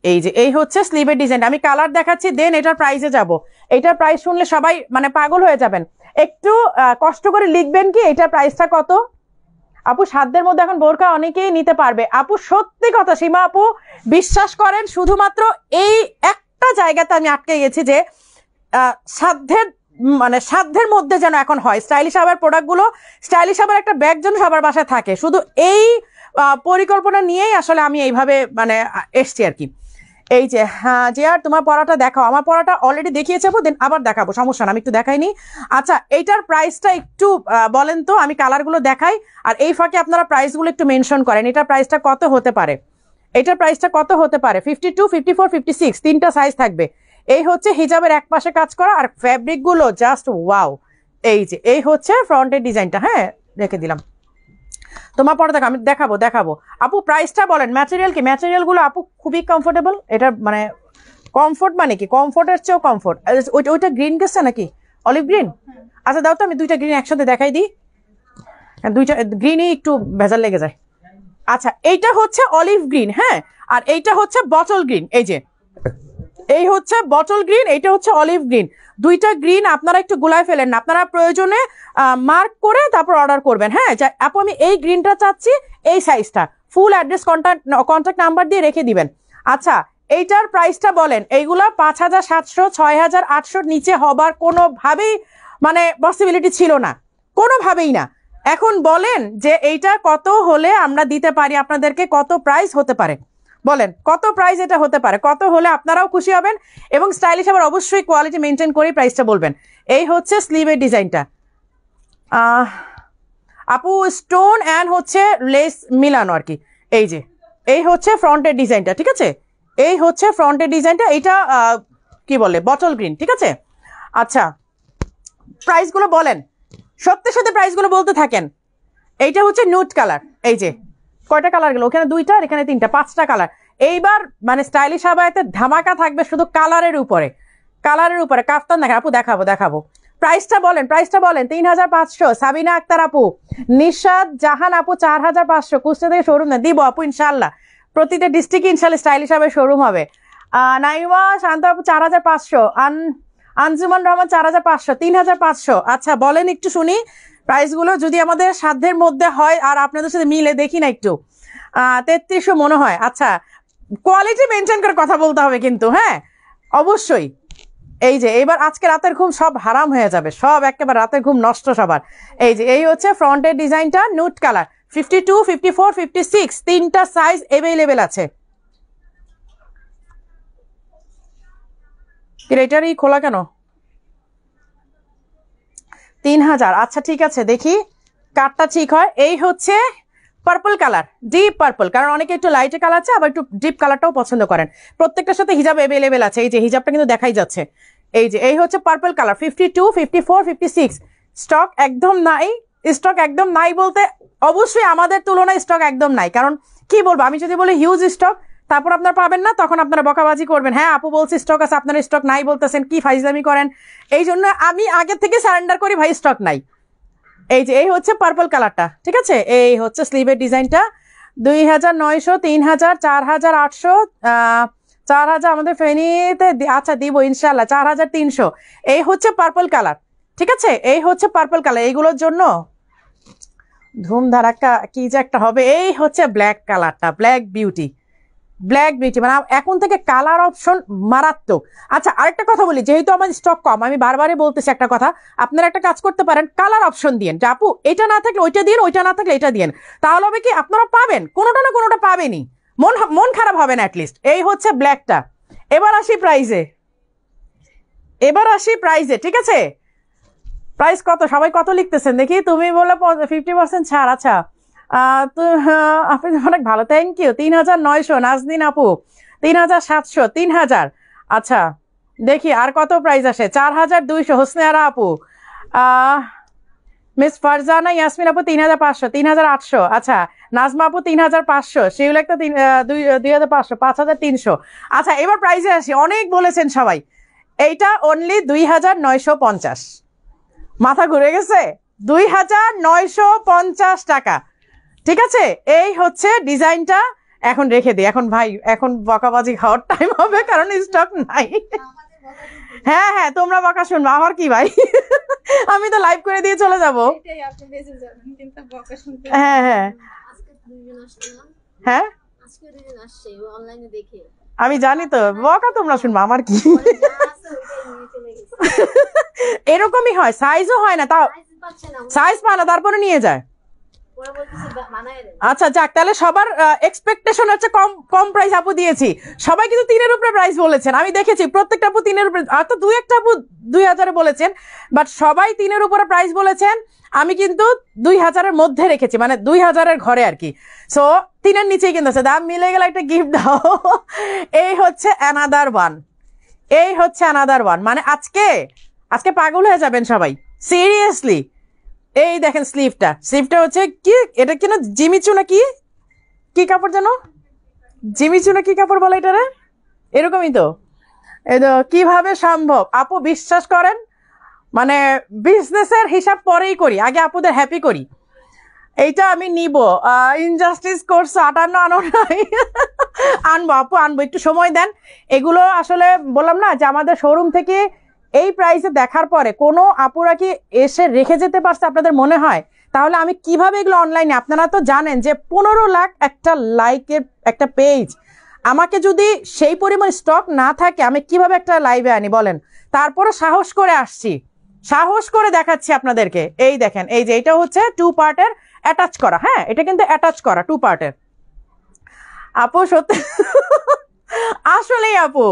এই যে এই হচ্ছে স্লিভের ডিজাইন। আমি কালার দেখাচ্ছি, দেন এটার প্রাইসে যাব। এটার প্রাইস শুনলে সবাই মানে পাগল হয়ে যাবেন। একটু কষ্ট করে লিখবেন কি এটার প্রাইসটা কত। আপু সাধ্যের মধ্যে এখন বোরকা অনেকেই নিতে পারবে। আপু সত্যি কথা সীমা আপু, বিশ্বাস করেন, শুধুমাত্র এই একটা জায়গাতে আমি আটকে গেছি যে সাধ্যের মানে সাধ্যের মধ্যে যেন এখন হয় স্টাইলিশ আবার প্রোডাক্টগুলো। স্টাইলিশ আবার একটা ব্যাগ যেন সবার বাসায় থাকে, শুধু এই পরিকল্পনা নিয়েই আসলে আমি এইভাবে মানে এসছি আর কি। এই যে হ্যাঁ যে আর তোমার পড়াটা দেখাও। আমার পড়াটা অলরেডি দেখিয়েছে, দেন আবার দেখাবো, সমস্যা না, আমি একটু দেখাইনি। আচ্ছা এইটার প্রাইসটা একটু বলেন তো, আমি কালারগুলো দেখাই আর এই ফাঁকে আপনারা প্রাইসগুলো একটু মেনশন করেন। এটার প্রাইসটা কত হতে পারে, এটার প্রাইসটা কত হতে পারে? 52, 54, 56 তিনটা সাইজ থাকবে। এই হচ্ছে হিজাবের এক পাশে কাজ করা আর ফ্যাব্রিক গুলো জাস্ট ওয়াও। এই যে এই হচ্ছে ফ্রন্টের ডিজাইনটা, হ্যাঁ রেখে দিলাম। তোমার পরে দেখো, আমি দেখাবো। আপু প্রাইসটা বলেন, ম্যাটেরিয়াল কি? ম্যাটেরিয়াল গুলো আপু খুবই কমফোর্টেবল। এটা মানে কমফোর্ট মানে কি, কমফোর্টের চেয়েও কমফোর্ট। ওইটা গ্রিন গেছে নাকি, অলিভ গ্রিন? আচ্ছা দাও তো, আমি দুইটা গ্রিন একসাথে দেখাই দিই, দুইটা গ্রিনই একটু ভেজাল লেগে যায়। আচ্ছা এইটা হচ্ছে অলিভ গ্রিন, হ্যাঁ, আর এইটা হচ্ছে বটল গ্রিন। এই যে এই হচ্ছে বটল গ্রিন, এইটা হচ্ছে অলিভ গ্রিন। দুইটা গ্রিন আপনারা একটু গুলায় ফেলেন না, আপনারা প্রয়োজনে মার্ক করে তারপর অর্ডার করবেন, হ্যাঁ। আপু আমি এই গ্রিনটা চাচ্ছি, এই সাইজটা, ফুল অ্যাড্রেস কন্ট্যাক্ট নাম্বার দিয়ে রেখে দিবেন। আচ্ছা এইটার প্রাইসটা বলেন। এইগুলা 5700, 6800 নিচে হবার কোনোভাবেই মানে পসিবিলিটি ছিল না, কোনোভাবেই না। এখন বলেন যে এইটা কত হলে আমরা দিতে পারি আপনাদেরকে, কত প্রাইস হতে পারে বলেন, কত প্রাইস এটা হতে পারে, কত হলে আপনারাও খুশি হবেন এবং স্টাইলিশ আবার অবশ্যই কোয়ালিটি মেনটেন করে প্রাইসটা বলবেন। এই হচ্ছে স্লিভের ডিজাইনটা, আপু স্টোন অ্যান্ড হচ্ছে লেস মিলানো আর কি। এই যে এই হচ্ছে ফ্রন্টের ডিজাইনটা, ঠিক আছে, এই হচ্ছে ফ্রন্টের ডিজাইনটা। এইটা কি বলে, বটল গ্রিন, ঠিক আছে। আচ্ছা প্রাইসগুলো বলেন, সত্যি সত্যি প্রাইসগুলো বলতে থাকেন। এইটা হচ্ছে নুট কালার, এই যে কয়টা কালার গেল, ওখানে দুইটা আর এখানে তিনটা, 5টা কালার। এইবার মানে স্টাইলিশ আবায়াতে ধামাকা থাকবে শুধু কালারের উপরে, কালারের উপরে। কাফতান দেখেন আপু, দেখাবো। প্রাইসটা বলেন, 3500। সাবিনা আক্তার আপু, নিশাদ জাহান আপু 4500। কুষ্টা থেকে শোরুম না দিব আপু ইনশাল্লাহ, প্রতিটা ডিস্ট্রিক্টে ইনশাল্লাহ স্টাইলিশ আবার শোরুম হবে। নাইমা শান্ত আপু 4500। আঞ্জুমান রহমান 4500, 3500। আচ্ছা বলেন একটু শুনি প্রাইসগুলো, যদি আমাদের সাধ্যের মধ্যে হয় আর আপনাদের সাথে মিলে দেখি না একটু। 3300 মনে হয়। আচ্ছা কোয়ালিটি মেনটেন করে কথা বলতে হবে কিন্তু, হ্যাঁ অবশ্যই। এই যে এবার আজকে রাতের ঘুম সব হারাম হয়ে যাবে, সব একেবারে রাতের ঘুম নষ্ট সবার। এই যে এই হচ্ছে ফ্রন্টের ডিজাইনটা, নুট কালার, 52, 54, 56 তিনটা সাইজ অ্যাভেলেবেল আছে। এটারই খোলা কেন? 3000। আচ্ছা ঠিক আছে, দেখি কারটা ঠিক হয়। এই হচ্ছে পার্পল কালার, ডিপ পার্পল, কারণ অনেকে একটু লাইটে কালার আছে, আবার একটু ডিপ কালারটাও পছন্দ করেন। প্রত্যেকটার সাথে হিজাব অ্যাভেলেবেল আছে, এই যে হিজাবটা কিন্তু দেখাই যাচ্ছে। এই যে এই হচ্ছে পার্পল কালার, 52, 54, 56 স্টক একদম নাই। স্টক একদম নাই বলতে অবশ্যই আমাদের তুলনায় স্টক একদম নাই, কারণ কি বলবো, আমি যদি বলি হিউজ স্টক তারপর আপনারা পাবেন না, তখন আপনারা বকাবাজি করবেন, হ্যাঁ আপু বলছি স্টক আছে, আপনারা স্টক নাই বলতেছেন, কি ফাইজলামি করেন। এই জন্য আমি আগে থেকে সারেন্ডার করি, ভাই স্টক নাই। এই যে এই হচ্ছে পার্পল কালারটা, ঠিক আছে। এই হচ্ছে স্লিভের ডিজাইনটা, 2900, 3000, 4800, 4000 আমাদের ফেনীতে আচ্ছা দিব ইনশাল্লাহ, 4300। এই হচ্ছে পার্পল কালার, ঠিক আছে, এই হচ্ছে পার্পল কালার। এইগুলোর জন্য ধুম ধারাক্কা কি যে একটা হবে। এই হচ্ছে ব্ল্যাক কালারটা, ব্ল্যাক বিউটি মানে এখন থেকে কালার অপশন মারাত্মক। আচ্ছা আরেকটা কথা বলি, যেহেতু আমার স্টক কম, আমি বারবারই বলতেছি একটা কথা, আপনারা একটা কাজ করতে পারেন, কালার অপশন দিয়েন, যে আপু এটা না থাকলে ওইটা দিন, ওইটা না থাকলে এটা দিন, তাহলে হবে কি আপনারা পাবেন, কোনোটা না কোনোটা পাবেনই, মন খারাপ হবে না অ্যাটলিস্ট। এই হচ্ছে ব্ল্যাকটা। এবার আসি প্রাইজে, ঠিক আছে। প্রাইস কত, সবাই কত লিখতেছেন দেখি। তুমি বলে 50% ছাড়। আচ্ছা তো আপনি অনেক ভালো, থ্যাংক ইউ। 3900 নাজদিন আপু, 3700, 3000। আচ্ছা দেখি আর কত প্রাইস আসে। 4200 হোসনে আরা আপু, মিস ফারজানা ইয়াসমিন আপু 3500, 3800, আচ্ছা নাজমা আপু 3500, শিউল একটা 2500, 5300। আচ্ছা এবার প্রাইসে আসি, অনেক বলেছেন সবাই, এইটা অনলি 2950। মাথা ঘুরে গেছে, 2950 টাকা। ঠিক আছে, এই হচ্ছে ডিজাইনটা। এখন রেখে দিই, এখন ভাই এখন বকাবাজি খাওয়ার টাইম হবে, কারণ স্টক নাই। হ্যাঁ হ্যাঁ, তোমরা বকা শুনবো, আমার কি ভাই, আমি তো লাইভ করে দিয়ে চলে যাবো। হ্যাঁ হ্যাঁ হ্যাঁ, আমি জানি তো, বকা তোমরা শুনবো, আমার কি। এরকমই হয়, সাইজও হয় না, তাও সাইজ পায় না তারপরে নিয়ে যায়। আচ্ছা যাক, তাহলে সবার এক্সপেকটেশন হচ্ছে কম কম প্রাইস আপু দিয়েছি, সবাই কিন্তু 3-এর উপরে প্রাইস বলেছেন, আমি দেখেছি প্রত্যেকটা আপু 3-এর উপরে, হয়তো 2-একটা আপু 2000 বলেছেন, বাট সবাই 3-এর উপরে প্রাইস বলেছেন। আমি কিন্তু 2000-এর মধ্যে রেখেছি, মানে 2000-এর ঘরে আর কি। সো 3-এর নিচেই কিন্তু আছে, দাম মিলে গেলে একটা গিফট দাও। এই হচ্ছে অ্যানাদার ওয়ান, এই হচ্ছে অ্যানাদার ওয়ান, মানে আজকে আজকে পাগল হয়ে যাবেন সবাই, সিরিয়াসলি। এই দেখেন স্লিভটা, স্লিভটা হচ্ছে কি, এটা কিনা জিমিচু না কি কি কাপড় জানো, জিমিচু না কি কাপড় বলে এটারে, এরকমই তো। এই তো কিভাবে সম্ভব আপু, বিশ্বাস করেন, মানে বিজনেসের হিসাব পরেই করি, আগে আপুদের হ্যাপি করি। এইটা আমি নিব, ইনজাস্টিস করছে 58 আনো নাই। আনবো আপু, আনবো, একটু সময় দেন। এগুলো আসলে বললাম না যে আমাদের শোরুম থেকে এই প্রাইসে দেখার পরে কোনো আপুরা কি এসে রেখে যেতে পারছে আপনাদের মনে হয়? তাহলে আমি কিভাবে এগুলো অনলাইনে, আপনারা তো জানেন যে 15 লাখ একটা লাইকের একটা পেজ, আমাকে যদি সেই পরিমাণ স্টক না থাকে আমি কিভাবে একটা লাইভে আনি বলেন? তারপরে সাহস করে আসছি, সাহস করে দেখাচ্ছি আপনাদেরকে। এই দেখেন, এই যে এটা হচ্ছে 2 পার্টের অ্যাটাচ করা, হ্যাঁ এটা কিন্তু অ্যাটাচ করা 2 পার্টের। আপু সত্যি আসলেই আপু,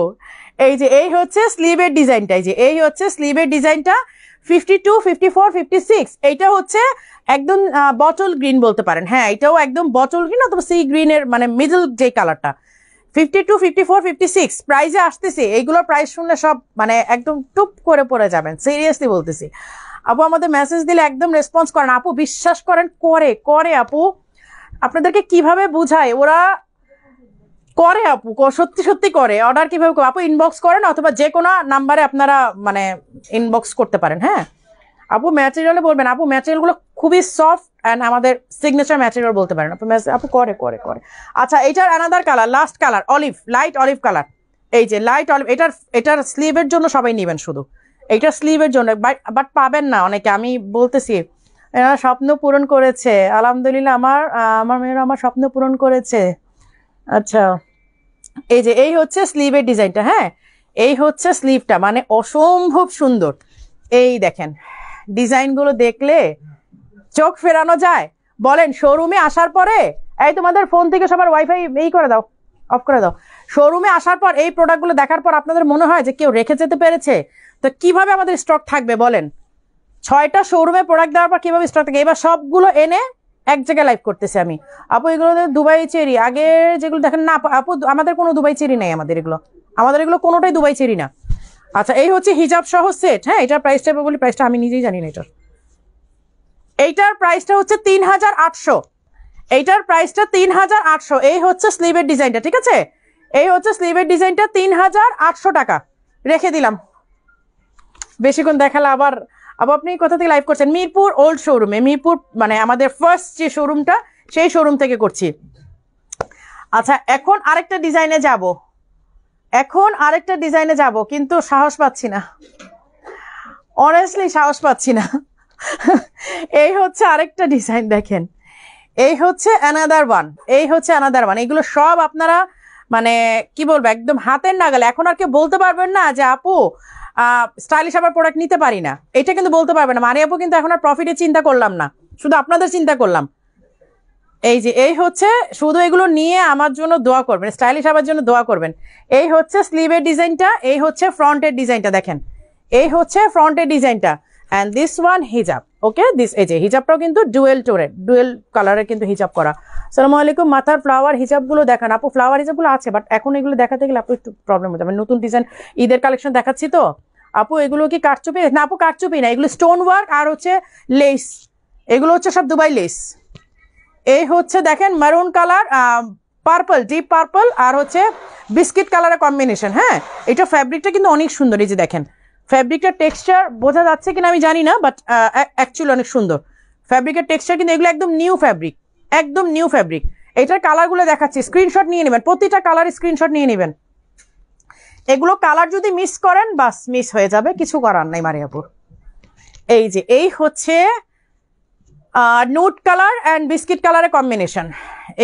এই যে এই হচ্ছে স্লিভের ডিজাইনটা, এই যে এই হচ্ছে স্লিভের ডিজাইনটা 52, 54, 56। এইটা হচ্ছে একদম বটল গ্রিন বলতে পারেন, হ্যাঁ এটাও একদম বটল গ্রিন অথবা সি গ্রিনের মানে মিডল যে কালারটা। 52, 54, 56 প্রাইজে আসতেছে, এইগুলোর প্রাইস শুনলে সব মানে একদম টুপ করে পড়ে যাবেন, সিরিয়াসলি বলতেছি। আপু আমাদের মেসেজ দিলে একদম রেসপন্স করেন আপু, বিশ্বাস করেন, করে করে আপু, আপনাদেরকে কিভাবে বুঝায়, ওরা করে আপু, সত্যি সত্যি করে। অর্ডার কিভাবে আপু, ইনবক্স করেন অথবা যে কোনো নাম্বারে আপনারা মানে ইনবক্স করতে পারেন। হ্যাঁ আপু ম্যাটেরিয়ালে বলবেন, আপু ম্যাটেরিয়ালগুলো খুবই সফট অ্যান্ড আমাদের সিগনেচার ম্যাটেরিয়াল বলতে পারেন আপু। আপু করে করে করে। আচ্ছা এটার another colour, last colour olive, light olive colour. এই যে লাইট অলিভ, এটার স্লিভের জন্য সবাই নেবেন, শুধু এইটার স্লিভের জন্য, বাট পাবেন না অনেকে, আমি বলতেছি। এরা স্বপ্ন পূরণ করেছে আলহামদুলিল্লাহ, আমার মেয়েরা আমার স্বপ্ন পূরণ করেছে। আচ্ছা এই যে এই হচ্ছে স্লিভের ডিজাইনটা, হ্যাঁ এই হচ্ছে স্লিভটা, মানে অসম্ভব সুন্দর। এই দেখেন ডিজাইনগুলো দেখলে চোখ ফেরানো যায়। বলেন শোরুমে আসার পরে, এই তোমাদের ফোন থেকে সবার ওয়াইফাই এই করে দাও, অফ করে দাও। শোরুমে আসার পর এই প্রোডাক্টগুলো দেখার পর আপনাদের মনে হয় যে কেউ রেখে যেতে পেরেছে, তো কিভাবে আমাদের স্টক থাকবে বলেন? 6টা শোরুমে প্রোডাক্ট দেওয়ার পর কিভাবে স্টক থাকে? এবার সবগুলো এনে এক জায়গায় লাইভ করতেছি আমি। আপু এগুলো দুবাই চেরি, আগে যেগুলো দেখেন না আপু, আমাদের কোনো দুবাই চেরি নেই, আমাদের এগুলো কোনোটাই দুবাই চেরি না। আচ্ছা এই হচ্ছে হিজাব সহ সেট, হ্যাঁ এটার প্রাইসটা বলি, প্রাইসটা আমি নিজেই জানি না। এইটার প্রাইসটা হচ্ছে 3800, এইটার প্রাইসটা 3800। এই হচ্ছে স্লিভের ডিজাইনটা, ঠিক আছে, এই হচ্ছে স্লিভের ডিজাইনটা 3800 টাকা রেখে দিলাম। বেশিক্ষণ দেখালে আবার আপনি কোথা থেকে লাইভ করছেন? মিরপুর ওল্ড শোরুমে, মিরপুর মানে আমাদের ফার্স্ট যে শোরুমটা সেই শোরুম থেকে করছি। আচ্ছা এখন আরেকটা ডিজাইনে যাব, কিন্তু সাহস পাচ্ছি না, অনেস্টলি সাহস পাচ্ছি না। এই হচ্ছে আরেকটা ডিজাইন, দেখেন এই হচ্ছে অ্যানাদার ওয়ান, এই হচ্ছে অ্যানাদার ওয়ান। এগুলো সব আপনারা মানে কি বলবো, একদম হাতের নাগালে। এখন আর কেউ বলতে পারবেন না যে আপু স্টাইলিশ আবার প্রোডাক্ট নিতে পারি না, এটা কিন্তু বলতে পারবে না। মারি আপু কিন্তু এখন আর প্রফিটের চিন্তা করলাম না, শুধু আপনাদের চিন্তা করলাম। এই যে এই হচ্ছে, শুধু এগুলো নিয়ে আমার জন্য দোয়া করবেন, স্টাইলিশ হওয়ার জন্য দোয়া করবেন। এই হচ্ছে স্লিভের ডিজাইনটা, এই হচ্ছে ফ্রন্টের ডিজাইনটা, দেখেন এই হচ্ছে ফ্রন্টের ডিজাইনটা। অ্যান্ড দিস ওয়ান হিজাব, ওকে দিস, এই যে হিজাবটাও কিন্তু ডুয়েল টোরের, ডুয়েল কালারের কিন্তু হিজাব করা। আসসালামু আলাইকুম। মাথার ফ্লাওয়ার হিজাবগুলো দেখান আপু। ফ্লাওয়ার হিজাবগুলো আছে, বাট এখন এগুলো দেখাতে গেলে আপু একটু প্রবলেম হয়ে যাবে, নতুন ডিজাইন ঈদের কালেকশন দেখাচ্ছি তো। আপু এগুলো কি কারচুপি? না আপু কারচুপি না, এগুলো স্টোন ওয়ার্ক আর হচ্ছে লেস, এগুলো হচ্ছে সব দুবাই লেস। এই হচ্ছে দেখেন maroon colour, purple, deep purple আর হচ্ছে বিস্কিট কালারের কম্বিনেশন। হ্যাঁ, এটা ফ্যাব্রিকটা কিন্তু অনেক সুন্দর। এই যে দেখেন ফ্যাব্রিকটার টেক্সচার বোঝা যাচ্ছে কিনা আমি জানি না, বাট অ্যাকচুয়ালি অনেক সুন্দর ফ্যাব্রিকের টেক্সচার। কিন্তু এগুলো একদম নিউ ফ্যাব্রিক, একদম নিউ ফ্যাব্রিক। এটার কালারগুলো দেখাচ্ছি, স্ক্রিনশট নিয়ে নেবেন, প্রতিটা কালার স্ক্রিনশট নিয়ে নেবেন। এগুলো কালার যদি মিস করেন বাস মিস হয়ে যাবে, কিছু করার নাই মারিয়াপুর। এই যে এই হচ্ছে নুট কালার অ্যান্ড বিস্কিট কালারের কম্বিনেশন।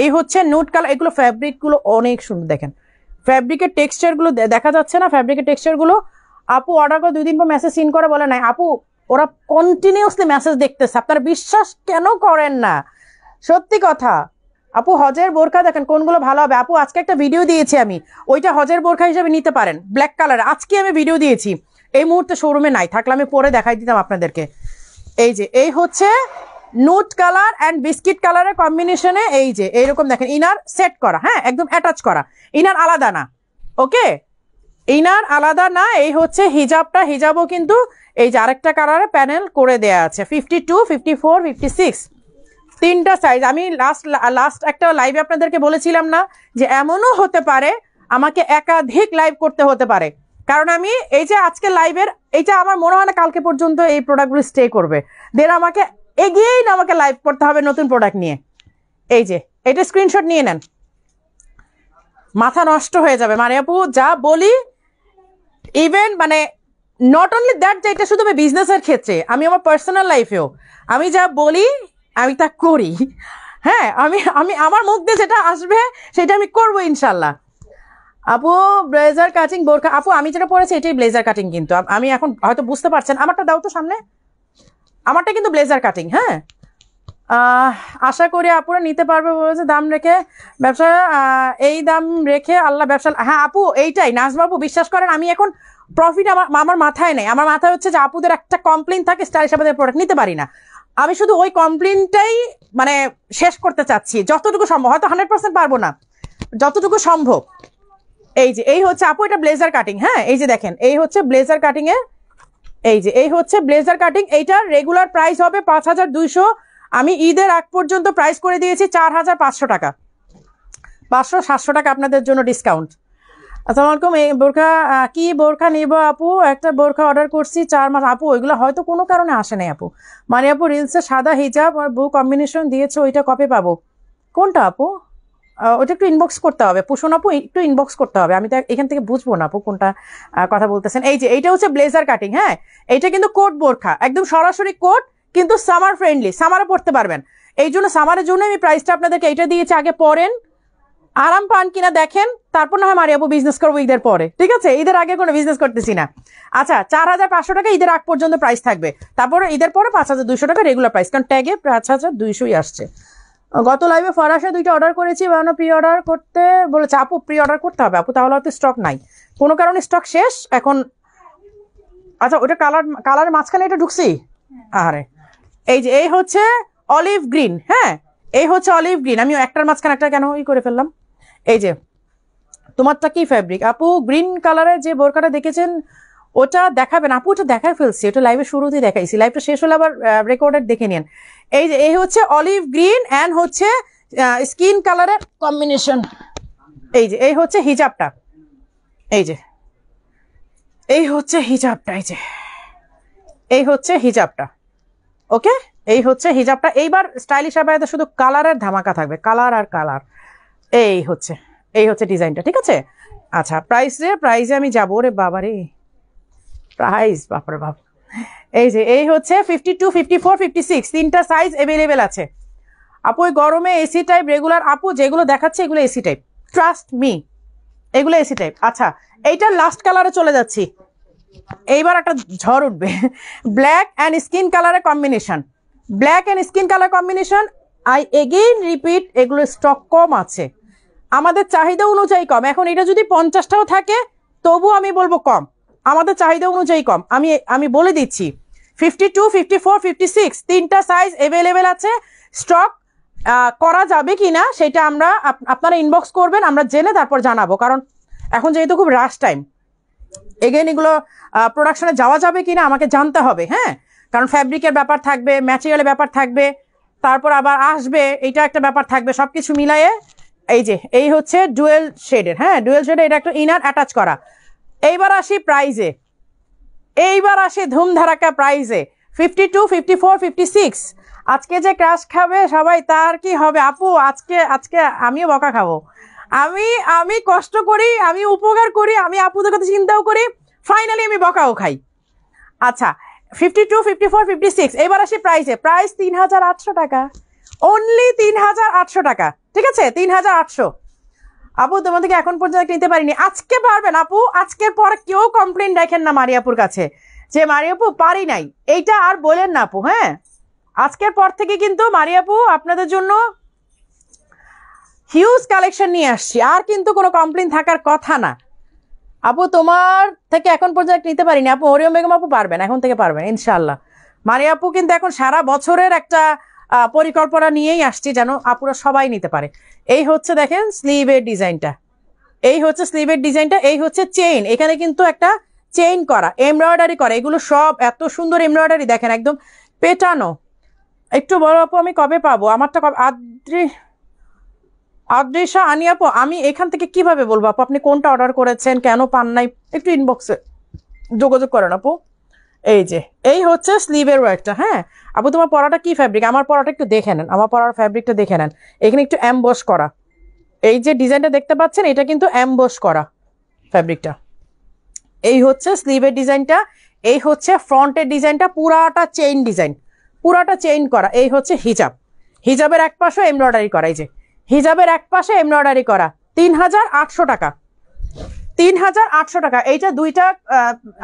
এই হচ্ছে নুট কালার। এগুলো ফ্যাব্রিকগুলো অনেক সুন্দর, দেখেন ফ্যাব্রিকের টেক্সচারগুলো দেখা যাচ্ছে না? ফ্যাব্রিকের টেক্সচারগুলো আপু অর্ডার করে 2 দিন পর মেসেজ সিন করে বলে নাই আপু ওরা কন্টিনিউসলি মেসেজ দেখতেছে, আপনারা বিশ্বাস কেন করেন না? সত্যি কথা আপু, হজের বোরখা দেখেন কোনগুলো ভালো হবে। আপু আজকে একটা ভিডিও দিয়েছি আমি, ওইটা হজের বোরখা হিসেবে নিতে পারেন, ব্ল্যাক কালার। আজকে আমি ভিডিও দিয়েছি, এই মুহূর্তে শোরুমে নাই, থাকলে আমি পরে দেখাই দিতাম আপনাদেরকে। এই যে এই হচ্ছে নুট কালার অ্যান্ড বিস্কিট কালারের কম্বিনেশনে। এই যে এইরকম দেখেন ইনার সেট করা, হ্যাঁ একদম অ্যাটাচ করা, ইনার আলাদা না। ওকে, ইনার আলাদা না। এই হচ্ছে হিজাবটা, হিজাবও কিন্তু এই যে আরেকটা কালারে প্যানেল করে দেয়া আছে। 52, 54, 56 তিনটা সাইজ। আমি লাস্ট একটা লাইভে আপনাদেরকে বলেছিলাম না যে এমনও হতে পারে আমাকে একাধিক লাইভ করতে হতে পারে, কারণ আমি এই যে আজকে লাইভের এইটা আমার মনে হয় না কালকে পর্যন্ত এই প্রোডাক্টগুলো স্টে করবে, দেন আমাকে এগেইন আমাকে লাইভ করতে হবে নতুন প্রোডাক্ট নিয়ে। এই যে এটা স্ক্রিনশট নিয়ে নেন, মাথা নষ্ট হয়ে যাবে মারিয়াপু যা বলি। ইভেন মানে নট অনলি দ্যাট যে এটা শুধু আমি বিজনেসের ক্ষেত্রে, আমি আমার পার্সোনাল লাইফেও আমি যা বলি আমি তা করি। হ্যাঁ, আমি আমি আমার মুখ দিয়ে যেটা আসবে সেটা আমি করবো ইনশাল্লাহ। আপু ব্লেজার কাটিং বোরখা, আপু আমি যেটা পরেছি এটাই ব্লেজার কাটিং, কিন্তু আমি এখন হয়তো বুঝতে পারছেন। আমারটা দাও তো সামনে, আমারটা কিন্তু ব্লেজার কাটিং। হ্যাঁ, আশা করি আপুরা নিতে পারবে বলেছে দাম রেখে ব্যবসা, এই দাম রেখে আল্লাহ ব্যবসা। হ্যাঁ আপু এইটাই নাজবাবু, বিশ্বাস করেন আমি এখন প্রফিট আমার মাথায় নেই। আমার মাথায় হচ্ছে যে আপুদের একটা কমপ্লেন থাকে স্টাইলিশ আমাদের প্রোডাক্ট নিতে পারি না, আমি শুধু ওই কমপ্লেনটাই মানে শেষ করতে চাচ্ছি যতটুকু সম্ভব, হয়তো 100% পারবো না, যতটুকু সম্ভব। এই যে এই হচ্ছে আপু এটা ব্লেজার কাটিং। হ্যাঁ, এই যে দেখেন এই হচ্ছে ব্লেজার কাটিং এর, এই যে এই হচ্ছে ব্লেজার কাটিং। এইটার রেগুলার প্রাইস হবে 5200, আমি ঈদের আগ পর্যন্ত প্রাইস করে দিয়েছি 4500 টাকা, 500-700 টাকা আপনাদের জন্য ডিসকাউন্ট। আসসালামু আলাইকুম। এই বোরখা কি বোরখা নিব আপু? একটা বোরখা অর্ডার করছি 4 মাস। আপু ওইগুলো হয়তো কোনো কারণে আসে নাই আপু। মানে আপু রিলসে সাদা হিজাব আর ব্লু কম্বিনেশন দিয়েছে, ওইটা কবে পাবো? কোনটা আপু? ওটা একটু ইনবক্স করতে হবে পুষুন আপু, একটু ইনবক্স করতে হবে, আমি তো এখান থেকে বুঝবো না আপু কোনটা কথা বলতেছেন। এই যে এইটা হচ্ছে ব্লেজার কাটিং। হ্যাঁ, এইটা কিন্তু কোট বোরখা, একদম সরাসরি কোট, কিন্তু সামার ফ্রেন্ডলি, সামারে পড়তে পারবেন। এই জন্য সামারের জন্য আমি প্রাইসটা আপনাদেরকে এইটা দিয়েছি, আগে পরেন আরাম পান কিনা দেখেন, তারপর না হয় মারিয়াপু বিজনেস করবো ঈদের পরে, ঠিক আছে? ঈদের আগে কোনো বিজনেস করতেছি না। আচ্ছা 4500 টাকা ঈদের আগ পর্যন্ত প্রাইস থাকবে, তারপরে ঈদের পরে 5200 টাকা রেগুলার প্রাইস, কারণ ট্যাগে 5200ই আসছে। গত লাইভে ফরাসে 2টা অর্ডার করেছি, প্রি অর্ডার করতে বলেছে। আপু প্রি অর্ডার করতে হবে আপু, তাহলে হয়তো স্টক নাই, কোনো কারণে স্টক শেষ এখন। আচ্ছা ওটা কালারের মাঝখানে এটা ঢুকছি। আরে এই যে এই হচ্ছে অলিভ গ্রিন। হ্যাঁ, এই হচ্ছে অলিভ গ্রিন, আমি একটার মাঝখানে একটা কেন করে ফেললাম। এই যে তোমারটা কি ফ্যাব্রিক আপু? গ্রিন কালারের যে বোরকাটা দেখেছেন ওটা দেখাবেন আপু? ওটা দেখাই ফেলছি, ওটা লাইভের শুরুতেই দেখাইছি, লাইভটা শেষ হলে আবার রেকর্ডেড দেখে নিন। এই যে এই হচ্ছে অলিভ গ্রিন অ্যান্ড হচ্ছে স্কিন কালারের কম্বিনেশন। এই যে এই হচ্ছে হিজাবটা, এই যে এই হচ্ছে হিজাবটা, এই যে এই হচ্ছে হিজাবটা। ওকে, এই হচ্ছে হিজাবটা। এইবার স্টাইলিশ আবায়াতে শুধু কালারের ধামাকা থাকবে, কালার আর কালার। এই হচ্ছে ডিজাইনটা, ঠিক আছে? আচ্ছা প্রাইসে আমি যাবো রে বাবারে, প্রাইস বাপরে বাপ। এই যে এই হচ্ছে 52, 54, 56 তিনটা সাইজ অ্যাভেলেবেল আছে আপু। ওই গরমে এসি টাইপ রেগুলার আপু যেগুলো দেখাচ্ছে এগুলো এসি টাইপ, ট্রাস্ট মি এগুলো এসি টাইপ। আচ্ছা এইটা লাস্ট কালারে চলে যাচ্ছি, এইবার একটা ঝড় উঠবে। ব্ল্যাক অ্যান্ড স্কিন কালারের combination, black and skin colour combination. I again repeat, এগুলো স্টক কম আছে, আমাদের চাহিদা অনুযায়ী কম। এখন এটা যদি 50টাও থাকে তবু আমি বলবো কম, আমাদের চাহিদা অনুযায়ী কম। আমি বলে দিচ্ছি 52, 54, 56 তিনটা সাইজ অ্যাভেলেবেল আছে। স্টক করা যাবে কিনা সেটা আমরা আপনারা ইনবক্স করবেন, আমরা জেনে তারপর জানাবো, কারণ এখন যেহেতু খুব রাশ টাইম, এগেইন এগুলো প্রোডাকশনে যাওয়া যাবে কিনা আমাকে জানতে হবে। হ্যাঁ, কারণ ফ্যাব্রিকের ব্যাপার থাকবে, ম্যাটেরিয়ালের ব্যাপার থাকবে, তারপর আবার আসবে, এইটা একটা ব্যাপার থাকবে, সব কিছু মিলাইয়ে এই হচ্ছে ডুয়েল শেডের। হ্যাঁ, ডুয়েল শেডে এটা একটা ইনার অ্যাটাচ করা। এইবার আসি প্রাইজে, এইবার আসি ধুমধারাক্কা প্রাইজে। 52, 54, 56। আজকে যে ক্রাশ খাবে সবাই, তার কি হবে আপু? আজকে আজকে আমিও বকা খাবো। আমি কষ্ট করি, আমি উপকার করি, আমি আপুদের কথা চিন্তাও করি, ফাইনালি আমি বকাও খাই। আচ্ছা, 52, 54, 56। এবার আসি প্রাইসে। প্রাইস 3800 টাকা, অনলি 3800 টাকা। ঠিক আছে, 3800। আপু তোমার থেকে এখন পর্যন্ত নিতে পারিনি, আজকে পারবেন আপু। আজকের পর কেউ কমপ্লেন দেখেন না মারিয়াপুর কাছে যে মারিয়াপু পারি নাই, এইটা আর বলেন না আপু। হ্যাঁ, আজকের পর থেকে কিন্তু মারিয়াপু আপনাদের জন্য হিউজ কালেকশন নিয়ে আসছি, আর কিন্তু কোনো কমপ্লেন থাকার কথা না। আপু তোমার থেকে এখন পর্যন্ত নিতে পারিনি আপু, মরিয়ম বেগম আপু পারবেন, এখন থেকে পারবেন ইনশাল্লাহ। মারিয়া আপু কিন্তু এখন সারা বছরের একটা পরিকল্পনা নিয়েই আসছি যেন আপুরা সবাই নিতে পারে। এই হচ্ছে দেখেন স্লিভের ডিজাইনটা, এই হচ্ছে স্লিভের ডিজাইনটা, এই হচ্ছে চেইন, এখানে কিন্তু একটা চেইন করা, এমব্রয়ডারি করা, এগুলো সব এত সুন্দর এমব্রয়ডারি দেখেন, একদম পেটানো। একটু বড় আপু আমি কবে পাবো আমারটা? কবে? আদ্রিসা আনি আপু, আমি এখান থেকে কিভাবে বলবো আপু আপনি কোনটা অর্ডার করেছেন, কেন পান নাই? একটু ইনবক্সে যোগাযোগ করেন আপু। এই হচ্ছে স্লিভের ওয়ার্কটা। হ্যাঁ আপু, তোমার পরাটা কি ফ্যাব্রিক? আমার পরাটা একটু দেখে নেন, আমার পরার ফ্যাব্রিকটা দেখে নেন। এখানে একটু অ্যাম্বস করা, এই যে ডিজাইনটা দেখতে পাচ্ছেন, এটা কিন্তু অ্যাম্বস করা ফ্যাব্রিকটা। এই হচ্ছে স্লিভের ডিজাইনটা, এই হচ্ছে ফ্রন্টের ডিজাইনটা, পুরাটা চেইন ডিজাইন, পুরাটা চেইন করা। এই হচ্ছে হিজাব, হিজাবের এক পাশে এমব্রয়ডারি করা, এই যে হিজাবের এক পাশে এমব্রয়ডারি করা। 3800 টাকা, 3800 টাকা। এইটা দুইটা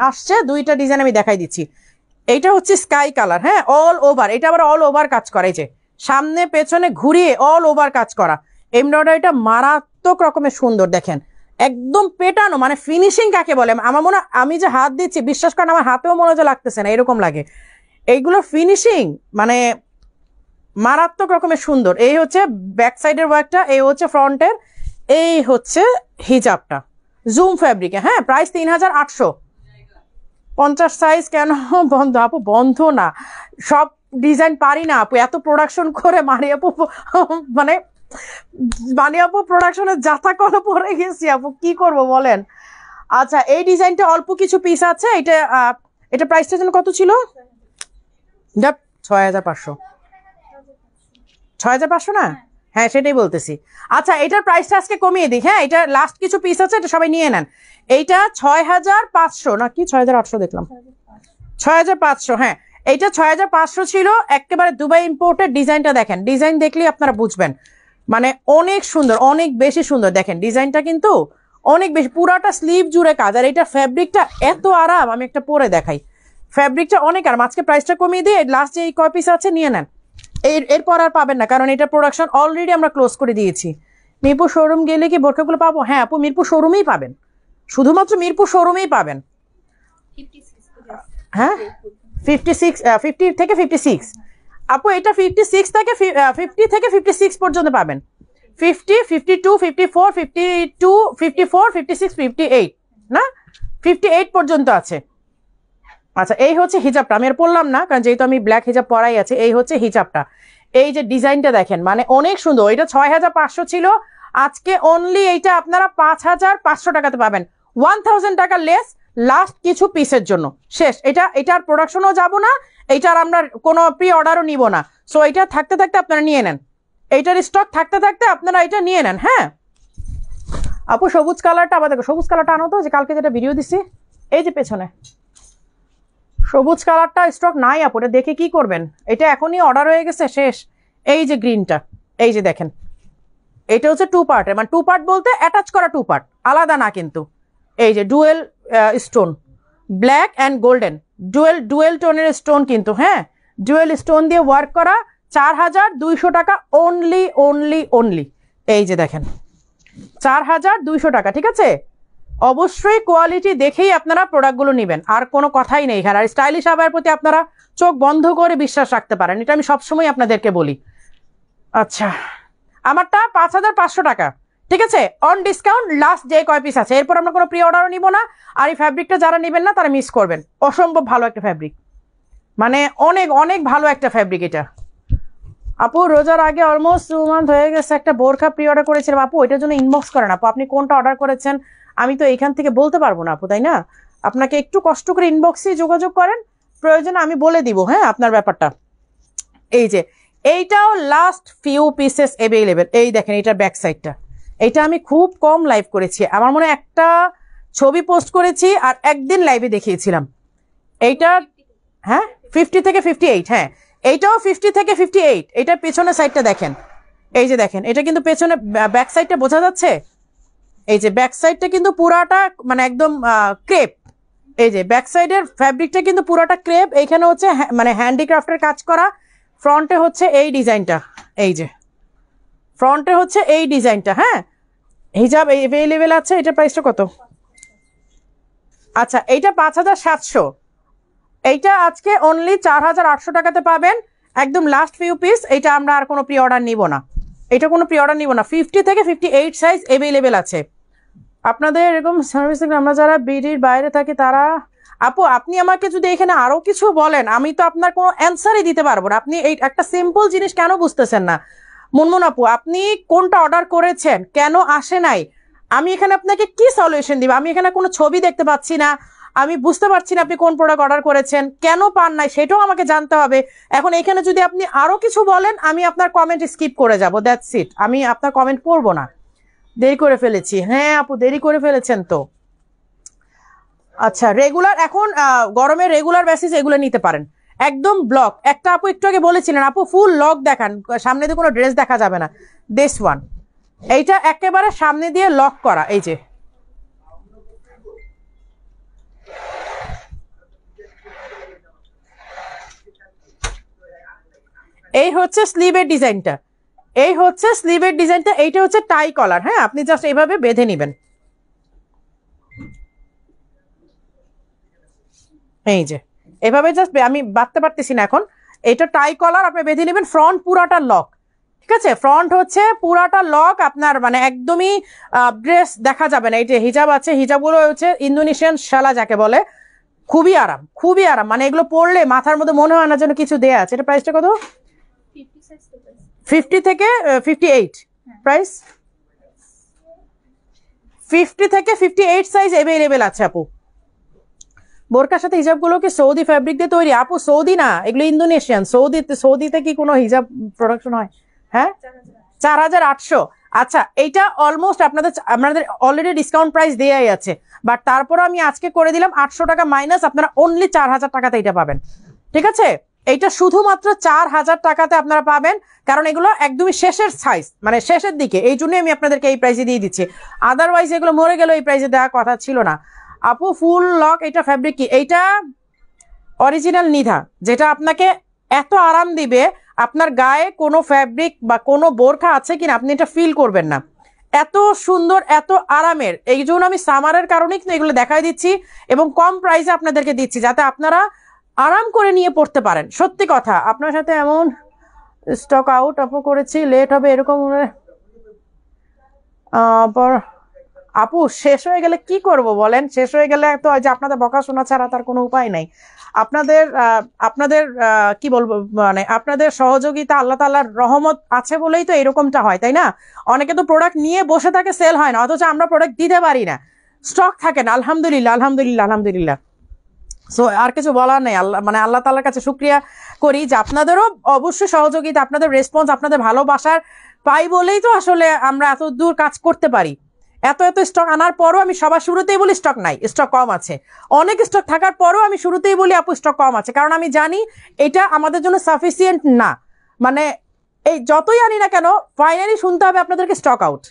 আসছে, দুইটা ডিজাইন আমি দেখাই দিচ্ছি। এইটা হচ্ছে স্কাই কালার। হ্যাঁ, অল ওভার, এটা আবার অল ওভার কাজ করা, এই যে সামনে পেছনে ঘুরিয়ে অল ওভার কাজ করা। এমব্রয়ডারিটা মারাত্মক রকমের সুন্দর দেখেন, একদম পেটানো, মানে ফিনিশিং কাকে বলে আমার মনে, আমি যে হাত দিচ্ছি বিশ্বাস করেন আমার হাতেও মনে হচ্ছে লাগতেছে না, এরকম লাগে। এইগুলো ফিনিশিং মানে মারাত্মক রকমের সুন্দর। এই হচ্ছে ব্যাক সাইডের ওয়ার্কটা, এই হচ্ছে ফ্রন্টের, এই হচ্ছে হিজাবটা জুম ফ্যাব্রিকে। হ্যাঁ, প্রাইস 3800। 50 সাইজ কেন বন্ধ আপু? বন্ধ না, সব ডিজাইন পারি না আপু, এত প্রোডাকশন করে মারি আপু, মানে আপু প্রোডাকশনের যাতা কলে পড়ে গেছি আপু, কি করব বলেন। আচ্ছা, এই ডিজাইনটা অল্প কিছু পিস আছে। এটা প্রাইসটা যেন কত ছিল? 6500। 6500 না? হ্যাঁ সেটাই বলতেছি। আচ্ছা, এটার প্রাইসটা আজকে কমিয়ে দিই। হ্যাঁ, এটা লাস্ট কিছু পিস আছে, এটা সবাই নিয়ে নেন। এইটা 6500 না কি 6800 দেখলাম, 6500। হ্যাঁ, এইটা 6500 ছিল, একেবারে দুবাই ইম্পোর্টের। ডিজাইনটা দেখেন, ডিজাইন দেখলেই আপনারা বুঝবেন, মানে অনেক সুন্দর, অনেক বেশি সুন্দর। দেখেন ডিজাইনটা কিন্তু অনেক বেশি, পুরাটা স্লিভ জুড়ে কাজ। আর এটা ফ্যাব্রিকটা এত আরাম, আমি একটা পরে দেখাই, ফ্যাব্রিকটা অনেক আরাম। আজকে প্রাইসটা কমিয়ে দিয়ে লাস্ট যে কয় পিস আছে নিয়ে নেন, এরপর আর পাবেন না, কারণ এটা প্রোডাকশন অলরেডি আমরা ক্লোজ করে দিয়েছি। মিরপুর শোরুম গেলে কি বোরখাগুলো পাবো? হ্যাঁ আপু, মিরপুর শোরুমেই পাবেন, শুধুমাত্র মিরপুর শোরুমেই পাবেন। হ্যাঁ 50 থেকে 56 আপু, এটা 56 থেকে 50 থেকে 56 পর্যন্ত পাবেন। 50, 52, 54, 52, 54, 56, 58 না 58 পর্যন্ত আছে। আচ্ছা, এই হচ্ছে হিজাবটা, আমি আর পরলাম না কারণ যেহেতু আমি ব্ল্যাক হিজাব পরাই আছে। এই হচ্ছে হিজাবটা, এই যে ডিজাইনটা দেখেন, মানে অনেক সুন্দর। এটা 6500 ছিল, আজকে অনলি এইটা আপনারা 5500 টাকাতে পাবেন। 1000 টাকা লেস লাস্ট কিছু পিসের জন্য, শেষ। এটার প্রোডাকশনও যাব না, এইটার আমরা কোনো প্রি অর্ডারও নিব না। সো এটা থাকতে থাকতে আপনারা নিয়ে নেন, এইটার স্টক থাকতে থাকতে আপনারা এটা নিয়ে নেন। হ্যাঁ আপু, সবুজ কালারটা আবার দেখো, সবুজ কালারটা আনো তো, যে কালকে যেটা ভিডিও দিছি, এই যে পেছনে সবুজ কালারটা স্টক নাই আপু, এটা দেখে কি করবেন? এটা এখনই অর্ডার হয়ে গেছে, শেষ। এই যে গ্রিনটা, এই যে দেখেন, এটা হচ্ছে 2 পার্টের, মানে 2 পার্ট বলতে অ্যাটাচ করা 2 পার্ট, আলাদা না কিন্তু। এই যে dual stone, black and golden, dual টোনের স্টোন কিন্তু। হ্যাঁ, ডুয়েল স্টোন দিয়ে ওয়ার্ক করা, 4200 টাকা অনলি, অনলি, অনলি। এই যে দেখেন 4200 টাকা। ঠিক আছে, অবশ্যই কোয়ালিটি দেখেই আপনারা প্রোডাক্টগুলো নেবেন, আর কোনো কথাই নেই এখানে। আর স্টাইলিশ আবার প্রতি আপনারা চোখ বন্ধ করে বিশ্বাস রাখতে পারেন, এটা আমি সবসময় আপনাদেরকে বলি। আচ্ছা, আমারটা 5500 টাকা। ঠিক আছে, অন ডিসকাউন্ট লাস্ট যে কয় পিস আছে, এরপর আমরা কোনো প্রি অর্ডারও নিব না। আর এই ফ্যাব্রিকটা যারা নেবেন না তারা মিস করবেন, অসম্ভব ভালো একটা ফ্যাব্রিক, মানে অনেক অনেক ভালো একটা ফ্যাব্রিক এটা আপু। রোজার আগে অলমোস্ট 2 মান্থ হয়ে গেছে, একটা বোরখা প্রি অর্ডার করেছিলাম আপু, এটার জন্য ইনবক্স করেন আপু, আপনি কোনটা অর্ডার করেছেন আমি তো এখান থেকে বলতে পারবো না আপু, তাই না? আপনাকে একটু কষ্ট করে ইনবক্সে যোগাযোগ করেন, প্রয়োজনে আমি বলে দিব হ্যাঁ আপনার ব্যাপারটা। এই যে এইটাও লাস্ট ফিউ পিসেস অ্যাভেলেবেল। এই দেখেন এটার ব্যাক সাইডটা, এইটা আমি খুব কম লাইভ করেছি, আমার মনে হয় একটা ছবি পোস্ট করেছি আর একদিন লাইভে দেখিয়েছিলাম এইটার। হ্যাঁ 50 থেকে 58, হ্যাঁ এইটাও 50 থেকে 58। এটার পেছনের সাইডটা দেখেন, এই যে দেখেন এটা কিন্তু পেছনে ব্যাক সাইডটা বোঝা যাচ্ছে, এই যে ব্যাক সাইডটা কিন্তু পুরাটা মানে একদম ক্রেপ। এই যে ব্যাক সাইডের ফ্যাব্রিকটা কিন্তু পুরাটা ক্রেপ, এইখানে হচ্ছে মানে হ্যান্ডিক্রাফটের কাজ করা। ফ্রন্টে হচ্ছে এই ডিজাইনটা, এই যে ফ্রন্টে হচ্ছে এই ডিজাইনটা। হ্যাঁ হিজাব অ্যাভেলেবেল আছে। এটা প্রাইসটা কত? আচ্ছা এইটা 5700, এইটা আজকে অনলি 4800 টাকাতে পাবেন, একদম লাস্ট ফিউ পিস। এইটা আমরা আর কোনো প্রি অর্ডার নিব না, এটা কোনো প্রি অর্ডার নিব না। 50 থেকে 58 সাইজ অ্যাভেলেবেল আছে আপনাদের এরকম সার্ভিস। আমরা যারা বিডির বাইরে থাকি তারা, আপু আপনি আমাকে যদি এখানে আরো কিছু বলেন আমি তো আপনার কোনো অ্যান্সারই দিতে পারবো না। আপনি এই একটা সিম্পল জিনিস কেন বুঝতেছেন না? মুনমুন আপু আপনি কোনটা অর্ডার করেছেন, কেন আসে নাই, আমি এখানে আপনাকে কি সলিউশন দিব? আমি এখানে কোনো ছবি দেখতে পাচ্ছি না, আমি বুঝতে পারছি না আপনি কোন প্রোডাক্ট অর্ডার করেছেন, কেন পান নাই সেটাও আমাকে জানতে হবে। এখন এখানে যদি আপনি আরো কিছু বলেন আমি আপনার কমেন্ট স্কিপ করে যাব, দ্যাটস ইট, আমি আপনার কমেন্ট পড়বো না। দেরি করে ফেলেছি, হ্যাঁ আপু দেরি করে ফেলেছেন তো। আচ্ছা রেগুলার এখন গরমের রেগুলার বেসিস এগুলো নিতে পারেন, একদম ব্লক। একটা আপু একটু আগে বলেছিলেন আপু ফুল লক দেখান, সামনে দিয়ে কোনো ড্রেস দেখা যাবে না, দিস ওয়ান। এইটা একেবারে সামনে দিয়ে লক করা, এই যে এই হচ্ছে স্লিভের ডিজাইনটা, এই হচ্ছে স্লিভের ডিজাইনটা। এইটা হচ্ছে টাই কলার, হ্যাঁ আপনি জাস্ট এইভাবে বেঁধে নেবেন, এই যে এভাবে জাস্ট আমি বাঁধতে পারতেছি না এখন। এটা টাই কলার আপনি বেঁধে নেবেন, ফ্রন্ট পুরাটা লক, ঠিক আছে? ফ্রন্ট হচ্ছে পুরাটা লক, আপনার মানে একদমই ড্রেস দেখা যাবে না। এই যে হিজাব আছে, হিজাবগুলো হচ্ছে ইন্দোনেশিয়ান শালা যাকে বলে, খুবই আরাম, খুবই আরাম, মানে এগুলো পরলে মাথার মধ্যে মনে হয় না যেন কিছু দেয়া আছে। এটা প্রাইসটা কত? 50 থেকে 58 প্রাইস, 50 থেকে 58 সাইজ অ্যাভেলেবেল আছে আপু। বোরকার সাথে হিজাবগুলো কি সৌদি ফ্যাব্রিক দিয়ে তৈরি? আপু সৌদি না, এগুলো ইন্দোনেশিয়ান। সৌদিতে কি কোনো হিজাব প্রোডাকশন হয়? হ্যাঁ 4800। আচ্ছা এইটা অলমোস্ট আপনাদের অলরেডি ডিসকাউন্ট প্রাইস দেয়াই আছে, বাট তারপরে আমি আজকে করে দিলাম 800 টাকা মাইনাস, আপনারা অনলি 4000 টাকাতে এটা পাবেন, ঠিক আছে? এইটা শুধুমাত্র 4000 টাকাতে আপনারা পাবেন, কারণ এগুলো একদমই শেষের সাইজ, মানে শেষের দিকে, এই জন্যই আমি আপনাদেরকে এই প্রাইসে দিয়ে দিচ্ছি। আদারওয়াইজ এগুলো মরে গেল, এই প্রাইসে দেওয়ার কথা ছিল না। আপু ফুল লক এটা ফ্যাব্রিক কি? এইটা অরিজিনাল নিধা, যেটা আপনাকে এত আরাম দিবে আপনার গায়ে কোনো ফ্যাব্রিক বা কোনো বোরখা আছে কিনা আপনি এটা ফিল করবেন না, এত সুন্দর এত আরামের। এই জন্য আমি সামারের কারণেই কিন্তু এগুলো দেখাই দিচ্ছি এবং কম প্রাইসে আপনাদেরকে দিচ্ছি, যাতে আপনারা আরাম করে নিয়ে পড়তে পারেন। সত্যি কথা, আপনার সাথে এমন স্টক আউট আপু করেছি লেট হবে এরকম আপু শেষ হয়ে গেলে কি করব বলেন? শেষ হয়ে গেলে তো যে আপনাদের বকা শোনা ছাড়া তার কোনো উপায় নাই। আপনাদের কি বলবো, মানে আপনাদের সহযোগিতা, আল্লাহ তাআলার রহমত আছে বলেই তো এরকমটা হয়, তাই না? অনেকে তো প্রোডাক্ট নিয়ে বসে থাকে, সেল হয় না, অথচ আমরা প্রোডাক্ট দিতে পারি না, স্টক থাকে না। আলহামদুলিল্লাহ আলহামদুলিল্লাহ আলহামদুলিল্লাহ। সো আর কিছু বলার নেই, আল্লাহ তাআলার কাছে শুকরিয়া করি যে আপনাদেরও অবশ্যই সহযোগিতা, আপনাদের রেসপন্স, আপনাদের ভালোবাসার পাই বলেই তো আসলে আমরা এত দূর কাজ করতে পারি। এত স্টক আনার পরও আমি সবার শুরুতেই বলি স্টক নাই, স্টক কম আছে। অনেক স্টক থাকার পরও আমি শুরুতেই বলি আপু স্টক কম আছে, কারণ আমি জানি এটা আমাদের জন্য সাফিসিয়েন্ট না। মানে এই যতই আনি না কেন ফাইনালি শুনতে হবে আপনাদেরকে স্টক আউট।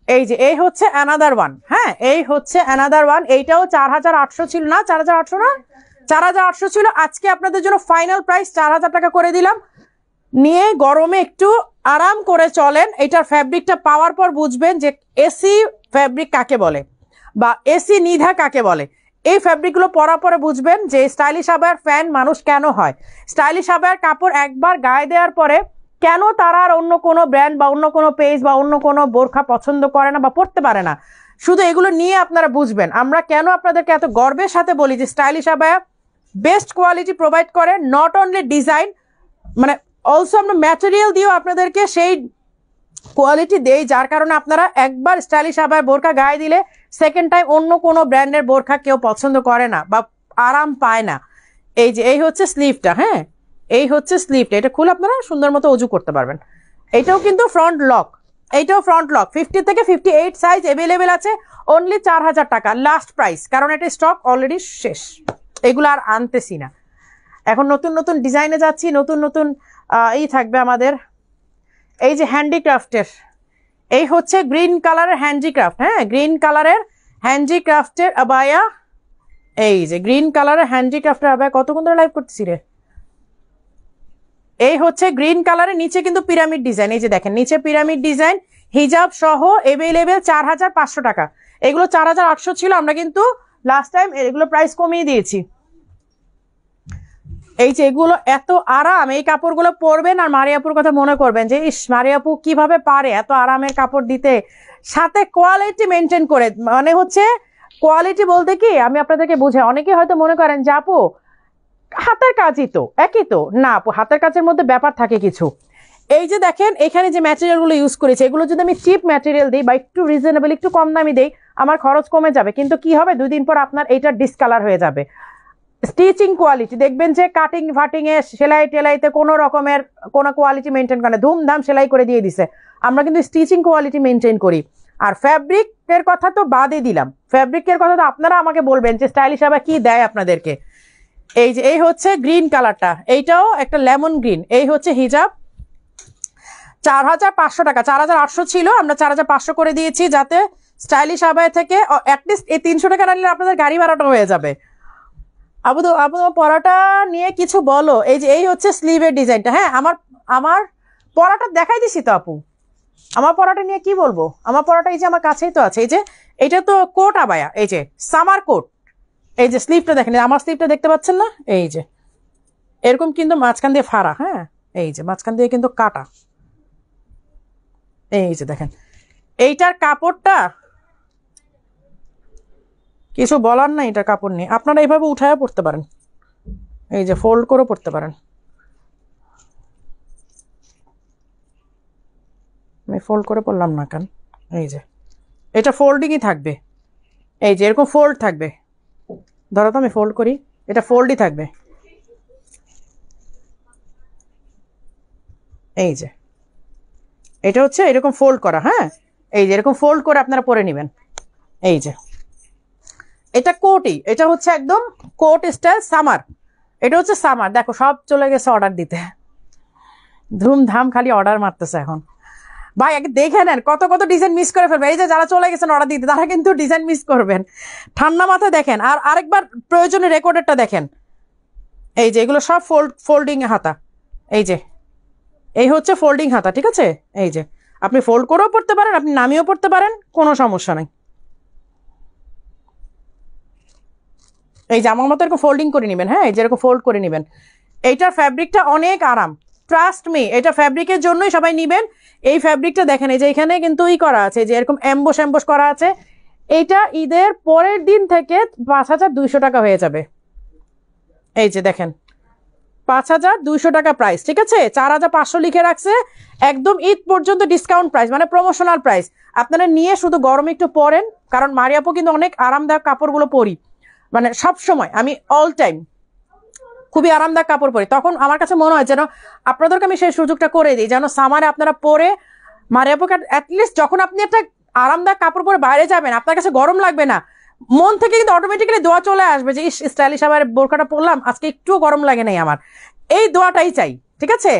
এই যে এই হচ্ছে অ্যানাদার ওয়ান, হ্যাঁ এই হচ্ছে অ্যানাদার ওয়ান। এইটাও 4800 ছিল না, 4800 না, 4800 ছিল। আজকে আপনাদের জন্য ফাইনাল প্রাইস 4000 টাকা করে দিলাম। নিয়ে গরমে একটু আরাম করে চলেন। এটার ফ্যাব্রিকটা পাওয়ার পর বুঝবেন যে এসি ফ্যাব্রিক কাকে বলে বা এসি নিধা কাকে বলে। এই ফ্যাব্রিকগুলো পরার পরে বুঝবেন যে স্টাইলিশ আবায়ার ফ্যান মানুষ কেন হয়। স্টাইলিশ আবায়ার কাপড় একবার গায়ে দেওয়ার পরে কেন তারা আর অন্য কোনো ব্র্যান্ড বা অন্য কোনো পেজ বা অন্য কোনো বোরখা পছন্দ করে না বা পরতে পারে না। শুধু এগুলো নিয়ে আপনারা বুঝবেন আমরা কেন আপনাদেরকে এত গর্বের সাথে বলি যে stylish abaya best quality provide করে, নট অনলি ডিজাইন, মানে অলসো আমরা ম্যাটেরিয়াল দিয়েও আপনাদেরকে সেই কোয়ালিটি দেই, যার কারণে আপনারা একবার স্টাইলিশ আবায়া বোরকা গায়ে দিলে সেকেন্ড টাইম অন্য কোনো ব্র্যান্ডের বোরকা কেউ পছন্দ করে না বা আরাম পায় না। এই যে এই হচ্ছে স্লিভটা, হ্যাঁ এই হচ্ছে স্লিভটা, এটা খুলে আপনারা সুন্দর মতো অজু করতে পারবেন। এটাও কিন্তু ফ্রন্ট লক, এইটাও ফ্রন্ট লক, 50 থেকে 58 সাইজ অ্যাভেলেবেল আছে, অনলি 4000 টাকা লাস্ট প্রাইস, কারণ এটা স্টক অলরেডি শেষ, এগুলো আর আনতেছি না। এখন নতুন নতুন ডিজাইনে যাচ্ছি, নতুন নতুন এই থাকবে আমাদের। এই যে হ্যান্ডিক্রাফটের, এই হচ্ছে গ্রিন কালারের হ্যান্ডিক্রাফট, হ্যাঁ গ্রিন কালারের হ্যান্ডিক্রাফটের আবায়া, এই যে গ্রিন কালারের হ্যান্ডিক্রাফটের আবায়া, কতক্ষণ ধরে লাইভ করতেছি রে। এই হচ্ছে গ্রিন কালারের, নিচে কিন্তু পিরামিড ডিজাইন, এই যে দেখেন নিচে পিরামিড ডিজাইন, হিজাব সহ অ্যাভেলেবেল 4500 টাকা। এগুলো 4800 ছিল, আমরা কিন্তু লাস্ট টাইম এগুলো প্রাইস কমিয়ে দিয়েছি। এই যে এগুলো এত আরাম, এই কাপড়গুলো পরবেন আর মারিয়াপুর কথা মনে করবেন যে ইস মারিয়াপু কিভাবে পারে এত আরামের কাপড় দিতে, সাথে কোয়ালিটি মেনটেন করে। মানে হচ্ছে কোয়ালিটি বলতে কি আমি আপনাদেরকে বুঝাই, অনেকে হয়তো মনে করেন যে আপু হাতের কাজই তো একই, তো না আপু, হাতের কাজের মধ্যে ব্যাপার থাকে কিছু। এই যে দেখেন এখানে যে ম্যাটেরিয়ালগুলো ইউজ করেছে, এগুলো যদি আমি চিপ ম্যাটেরিয়াল দিই বা একটু রিজনেবল একটু কম দামি দিই, আমার খরচ কমে যাবে, কিন্তু কি হবে 2 দিন পর আপনার এইটা ডিসকালার হয়ে যাবে। স্টিচিং কোয়ালিটি দেখবেন যে কাটিং ফাটিং এ সেলাই টেলাইতে কোনো রকমের কোনো কোয়ালিটি মেনটেন করে না, ধুমধাম সেলাই করে দিয়ে দিছে, আমরা কিন্তু স্টিচিং কোয়ালিটি মেনটেন করি। আর ফ্যাব্রিকের কথা তো বাদই দিলাম, ফ্যাব্রিকের কথা তো আপনারা আমাকে বলবেন যে স্টাইলিশ আবার কি দেয় আপনাদেরকে। এই যে এই হচ্ছে গ্রিন কালারটা, এইটাও একটা লেমন গ্রিন, এই হচ্ছে হিজাব, 4500 টাকা, 4800 ছিল, আমরা 4500 করে দিয়েছি, যাতে স্টাইলিশ আবায়া থেকে অ্যাটলিস্ট এই 300 টাকা রাখলে আপনাদের গাড়ি ভাড়াটা হয়ে যাবে। আপু পরাটা নিয়ে কিছু বলো। এই যে এই হচ্ছে স্লিভের ডিজাইনটা, হ্যাঁ আমার পরাটা দেখাই দিছি তো আপু, আমার পরাটা নিয়ে কি বলবো, আমার পরাটা এই যে আমার কাছেই তো আছে। এই যে এটা তো কোট আবায়া, এই যে সামার কোট, এই যে স্লিভটা দেখেন, আমার স্লিভটা দেখতে পাচ্ছেন না, এই যে এরকম কিন্তু মাঝখান দিয়ে ফাড়া, হ্যাঁ এই যে মাঝখান দিয়ে কিন্তু কাটা, এই যে দেখেন এইটার কাপড়টা কিছু বলার নাই, এটা কাপড় নেই, আপনারা এইভাবে উঠায় পড়তে পারেন, এই যে ফোল্ড করে পড়তে পারেন। আমি ফোল্ড করে পড়লাম না কেন, এই যে এটা ফোল্ডিংই থাকবে, এই যে এরকম ফোল্ড থাকবে, ধরো তো আমি ফোল্ড করি, এটা ফোল্ডই থাকবে, এই যে এটা হচ্ছে এরকম ফোল্ড করা, হ্যাঁ এই যে এরকম ফোল্ড করে আপনারা পরে নেবেন। এই যে এটা কোটই, এটা হচ্ছে একদম কোট স্টাইল সামার, এটা হচ্ছে সামার। দেখো সব চলে গেছে অর্ডার দিতে, ধুমধাম খালি অর্ডার মারতেছে এখন। ভাই আগে দেখে নেন কত কত ডিজাইন মিস করে ফেলবেন, এই যে যারা চলে গেছেন অর্ডার দিতে তারা কিন্তু ডিজাইন মিস করবেন, ঠান্ডা মাথায় দেখেন। আর আরেকবার প্রয়োজনে রেকর্ডেরটা দেখেন, এই যে এগুলো সব ফোল্ডিং হাতা, এই যে এই হচ্ছে ফোল্ডিং হাতা, ঠিক আছে, এই যে আপনি ফোল্ড করেও পড়তে পারেন, আপনি নামিয়েও পড়তে পারেন, কোনো সমস্যা নাই। এই যে আমার মতো এরকম ফোল্ডিং করে নেবেন, হ্যাঁ এই যে এরকম ফোল্ড করে নেবেন। এইটার ফ্যাব্রিকটা অনেক আরাম, ট্রাস্ট মি, এটা ফ্যাব্রিকের জন্যই সবাই নিবেন। এই ফ্যাব্রিকটা দেখেন, এই যে এখানে কিন্তু ই করা আছে, যে এরকম অ্যাম্বোস করা আছে, এইটা ঈদের পরের দিন থেকে 5200 টাকা হয়ে যাবে। এই যে দেখেন 5200 টাকা প্রাইস, ঠিক আছে, 4500 লিখে রাখছে, একদম ঈদ পর্যন্ত ডিসকাউন্ট প্রাইস, মানে প্রমোশনাল প্রাইস। আপনারা নিয়ে শুধু গরমে একটু পরেন, কারণ মারিয়াপু কিন্তু অনেক আরামদায়ক কাপড়গুলো পরি, মানে সব সময় আমি অল টাইম খুবই আরামদায়ক কাপড় পরি, তখন আমার কাছে মনে হয় যেন আপনাদেরকে আমি সেই সুযোগটা করে দিই, যেন সামারে আপনারা পরে মারিয়াপুকে অ্যাটলিস্ট যখন আপনি একটা আরামদায়ক কাপড় পরে বাইরে যাবেন আপনার কাছে গরম লাগবে না, মন থেকে কিন্তু অটোমেটিক্যালি দোয়া চলে আসবে যে স্টাইলিশ আবার বোরকাটা পরলাম আজকে একটুও গরম লাগে নাই আমার, এই দোয়াটাই চাই, ঠিক আছে।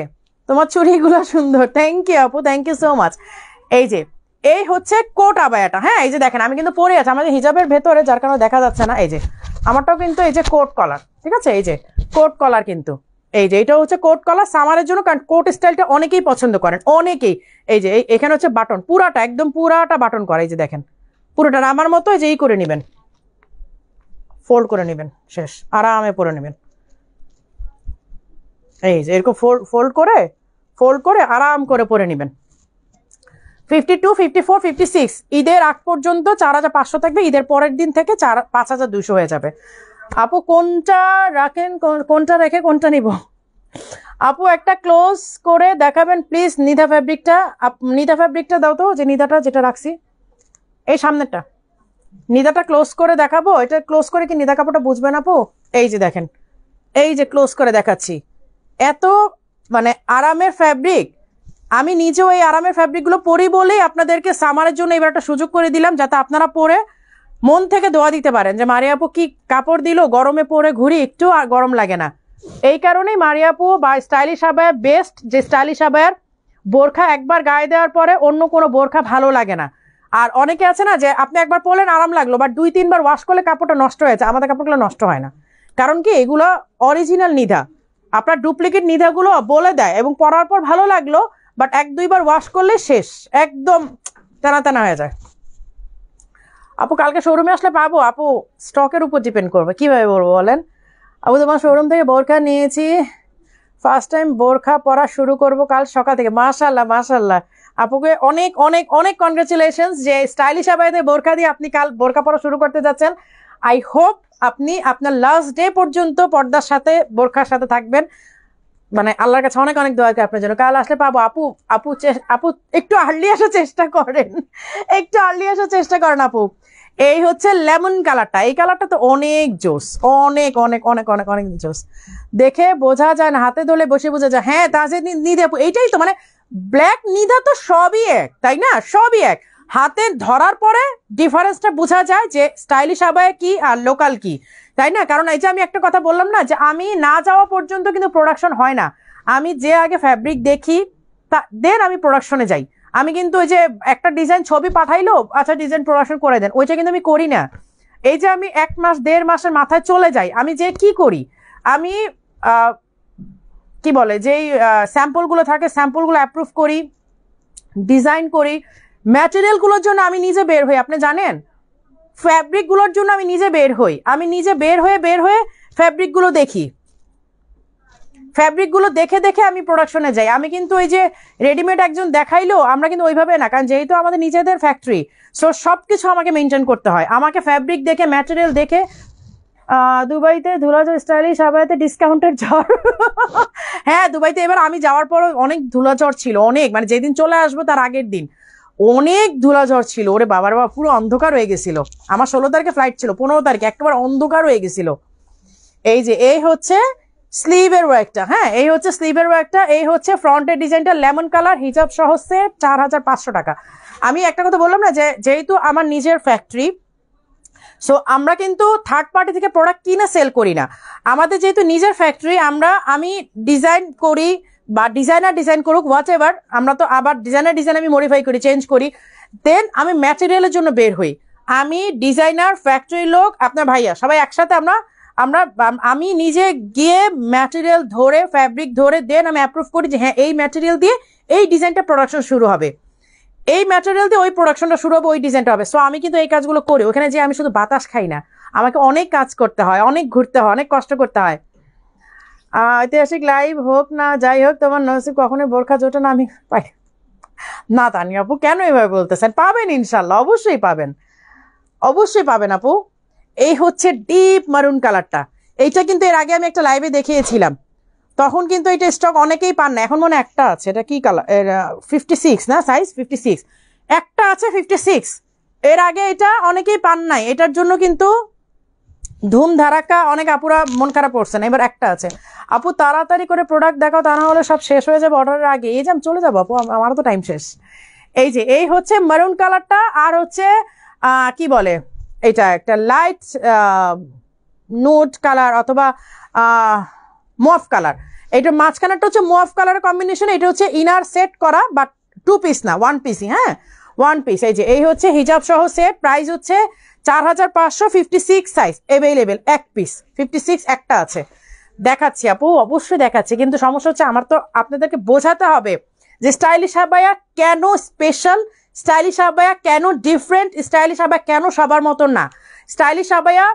তোমার চুড়িগুলো সুন্দর, থ্যাংক ইউ আপু, থ্যাংক ইউ সো মাচ। এই যে এই হচ্ছে কোট আবায়াটা, হ্যাঁ এই যে দেখেন আমি কিন্তু পরে আছি আমাদের হিজাবের ভেতরে, যার কারণে দেখা যাচ্ছে না। এই যে আমারটাও কিন্তু এই যে কোট কলার, ঠিক আছে, এই যে কোট কলার কিন্তু, এই যে এটা হচ্ছে কোট কলার সামারের জন্য, কারণ কোট স্টাইলটা অনেকেই পছন্দ করেন, অনেকেই। এই যে এখানে হচ্ছে বাটন, পুরাটা একদম পুরাটা বাটন করা, এই যে দেখেন পুরোটা আমার মতো এই যে এই করে নেবেন, ফোল্ড করে নেবেন, শেষ, আরামে পরে নেবেন। এই যে এরকম ফোল্ড করে আরাম করে পরে নেবেন। 52, 54, 56 ঈদের আগ পর্যন্ত 4500 থাকবে, ঈদের পরের দিন থেকে 5200 হয়ে যাবে। আপু কোনটা রাখেন, কোনটা রেখে কোনটা নিব? আপু একটা ক্লোজ করে দেখাবেন প্লিজ নিধা ফ্যাব্রিকটা। নিধা ফ্যাব্রিকটা দাও তো, যে নিধাটা যেটা রাখছি, এই সামনেরটা নিধাটা ক্লোজ করে দেখাবো। এটা ক্লোজ করে কি নিধা কাপড়টা বুঝবেন আপু? এই যে দেখেন, এই যে ক্লোজ করে দেখাচ্ছি, এত মানে আরামের ফ্যাব্রিক। আমি নিজেও এই আরামের ফ্যাব্রিকগুলো পরি বলেই আপনাদেরকে সামারের জন্য এবার একটা সুযোগ করে দিলাম, যাতে আপনারা পরে মন থেকে দোয়া দিতে পারেন যে মারিয়া আপু কি কাপড় দিল, গরমে পরে ঘুরি একটু আর গরম লাগে না। এই কারণেই মারিয়া আপু বা স্টাইলিশ আবায়া বেস্ট, যে স্টাইলিশ আবায়ার বোরখা একবার গায়ে দেওয়ার পরে অন্য কোনো বোরখা ভালো লাগে না। আর অনেকে আছে না যে আপনি একবার পরলেন আরাম লাগলো, বাট 2-3 বার ওয়াশ করলে কাপড়টা নষ্ট হয়েছে। আমাদের কাপড়গুলো নষ্ট হয় না, কারণ কি এগুলো অরিজিনাল নিধা। আপনার ডুপ্লিকেট নিধাগুলো বলে দেয় এবং পরার পর ভালো লাগলো, বাট 1-2 বার ওয়াশ করলে শেষ, একদম টানা টানা হয়ে যায়। আপু কালকে শোরুমে আসলে পাবো? আপু স্টকের উপর ডিপেন্ড করবে, কিভাবে বলবো বলেন। আপু তোমার শোরুম থেকে বোরখা নিয়েছি, ফার্স্ট টাইম বোরখা পরা শুরু করব কাল সকাল থেকে। মাশাল্লাহ মাশাল্লাহ, আপুকে অনেক অনেক অনেক কনগ্রাচুলেশনস যে স্টাইলিশ আবায়াতে বোরখা দিয়ে আপনি কাল বোরখা পরা শুরু করতে যাচ্ছেন। আই হোপ আপনি আপনার লাস্ট ডে পর্যন্ত পর্দার সাথে বোরখার সাথে থাকবেন। মানে আল্লাহর কাছে অনেক অনেক দোয়া করি আপনার জন্য। কাল আসলে পাবো। আপু আপু আপু একটু আর্লি আসার চেষ্টা করেন, একটু আর্লি আসার চেষ্টা করেন আপু। এই হচ্ছে লেমন কালারটা, এই কালারটা তো অনেক জোস, অনেক অনেক অনেক অনেক অনেক জোস। দেখে বোঝা যায় না, হাতে ধরে বসে বোঝা যায়। হ্যাঁ তাজেদ নিধা আপু, এইটাই তো মানে ব্ল্যাক নিধা তো সবই এক, তাই না? সবই এক। হাতে ধরার পরে ডিফারেন্সটা বোঝা যায় যে স্টাইলিশ আবায়া কি আর লোকাল কি, তাই না? কারণ এই যে আমি একটা কথা বললাম না যে আমি না যাওয়া পর্যন্ত কিন্তু প্রোডাকশন হয় না। আমি যে আগে ফ্যাব্রিক দেখি দেন আমি প্রোডাকশনে যাই। আমি কিন্তু ওই যে একটা ডিজাইন ছবি পাঠাইলো, আচ্ছা ডিজাইন প্রোডাকশন করে দেন, ওইটা কিন্তু আমি করি না। এই যে আমি 1-1.5 মাসের মাথায় চলে যাই, আমি যে কি করি, আমি কি বলে যেই স্যাম্পলগুলো থাকে স্যাম্পলগুলো অ্যাপ্রুভ করি, ডিজাইন করি। ম্যাটেরিয়ালগুলোর জন্য আমি নিজে বের হই, আপনি জানেন। ফ্যাব্রিকগুলোর জন্য আমি নিজে বের হই, আমি নিজে বের হয়ে ফ্যাব্রিকগুলো দেখি, ফ্যাব্রিকগুলো দেখে দেখে আমি প্রোডাকশনে যাই। আমি কিন্তু ওই যে রেডিমেড একজন দেখাইলো, আমরা কিন্তু ওইভাবে না, কারণ যেহেতু আমাদের নিজেদের ফ্যাক্টরি, সো সব কিছু আমাকে মেনটেন করতে হয়। আমাকে ফ্যাব্রিক দেখে, ম্যাটেরিয়াল দেখে। দুবাইতে ধুলাঝড় স্টাইলিশ আবায়াতে ডিসকাউন্টের ঝড়। হ্যাঁ দুবাইতে এবার আমি যাওয়ার পর অনেক ধুলাঝড় ছিল, অনেক, মানে যেদিন চলে আসবো তার আগের দিন অনেক ধুলাঝড় ছিল। ওরে বাবার বাবা, পুরো অন্ধকার হয়ে গেছিল। আমার 16 তারিখে ফ্লাইট ছিল, 15 তারিখে একেবারে অন্ধকার হয়ে গেছিল। এই যে এই হচ্ছে স্লিভের ওয়ার্কটা, হ্যাঁ এই হচ্ছে স্লিভের ওয়ার্কটা, এই হচ্ছে ফ্রন্টের ডিজাইনটা লেমন কালার, হিজাব সহ সেট 4500 টাকা। আমি একটা কথা বললাম না যে যেহেতু আমার নিজের ফ্যাক্টরি, সো আমরা কিন্তু থার্ড পার্টি থেকে প্রোডাক্ট কিনে সেল করি না। আমাদের যেহেতু নিজের ফ্যাক্টরি, আমি ডিজাইন করি বা ডিজাইনার ডিজাইন করুক হোয়াট এভার, আমরা তো আবার ডিজাইন আমি মডিফাই করি, চেঞ্জ করি, দেন আমি ম্যাটেরিয়ালের জন্য বের হই। আমি ডিজাইনার, ফ্যাক্টরি লোক, আপনার ভাইয়া, সবাই একসাথে আমরা আমরা আমি নিজে গিয়ে ম্যাটেরিয়াল ধরে, ফ্যাব্রিক ধরে, দেন আমি অ্যাপ্রুভ করি যে হ্যাঁ এই ম্যাটেরিয়াল দিয়ে এই ডিজাইনটা প্রোডাকশন শুরু হবে, এই ম্যাটেরিয়াল দিয়ে ওই প্রোডাকশনটা শুরু হবে, ওই ডিজাইনটা হবে। সো আমি কিন্তু এই কাজগুলো করি। ওখানে যে আমি শুধু বাতাস খাই না, আমাকে অনেক কাজ করতে হয়, অনেক ঘুরতে হয়, অনেক কষ্ট করতে হয়। ঐতিহাসিক লাইভ হোক না যাই হোক, তোমার নসিব কখনোই বোরখা জোটে না, আমি পাই না। তানি আপু কেন এভাবে বলতেছেন? পাবেন ইনশাল্লাহ, অবশ্যই পাবেন, অবশ্যই পাবেন আপু। এই হচ্ছে ডিপ মারুন কালারটা, এইটা কিন্তু এর আগে আমি একটা লাইভে দেখিয়েছিলাম, তখন কিন্তু এটা স্টক অনেকেই পান না। এখন মনে একটা আছে, এটা কি কালার, 56 না, সাইজ 56, একটা আছে 56। এর আগে এটা অনেকেই পান নাই, এটার জন্য কিন্তু ধুম ধারাক্কা, অনেক আপুরা মন খারাপ করছেন। এবার একটা আছে। আপু তাড়াতাড়ি করে প্রোডাক্ট দেখাও, তা না হলে সব শেষ হয়ে যাবে অর্ডারের আগে। এই যে আমি চলে যাবো আপু, আমারও তো টাইম শেষ। এই যে এই হচ্ছে মারুন কালারটা, আর হচ্ছে কি বলে এটা একটা লাইট নোট কালার অথবা মফ কালার। এটা মাঝখানেরটা হচ্ছে মফ কালারের কম্বিনেশন, এটা হচ্ছে ইনার সেট করা, বাট 2 পিস না, 1 পিসই, হ্যাঁ 1 পিস। এই যে এই হচ্ছে হিজাব সহ সেট, প্রাইস হচ্ছে 4500, 56 সাইজ অ্যাভেলেবেল, 1 পিস 56 একটা আছে। দেখাচ্ছি আপু, অবশ্যই দেখাচ্ছি, কিন্তু সমস্যা হচ্ছে আমার তো আপনাদেরকে বোঝাতে হবে যে স্টাইলিশ আবায়া কেন স্পেশাল, স্টাইলিশ আবায়া কেন ডিফারেন্ট, স্টাইলিশ আবায়া কেন সবার মতন না। স্টাইলিশ আবায়া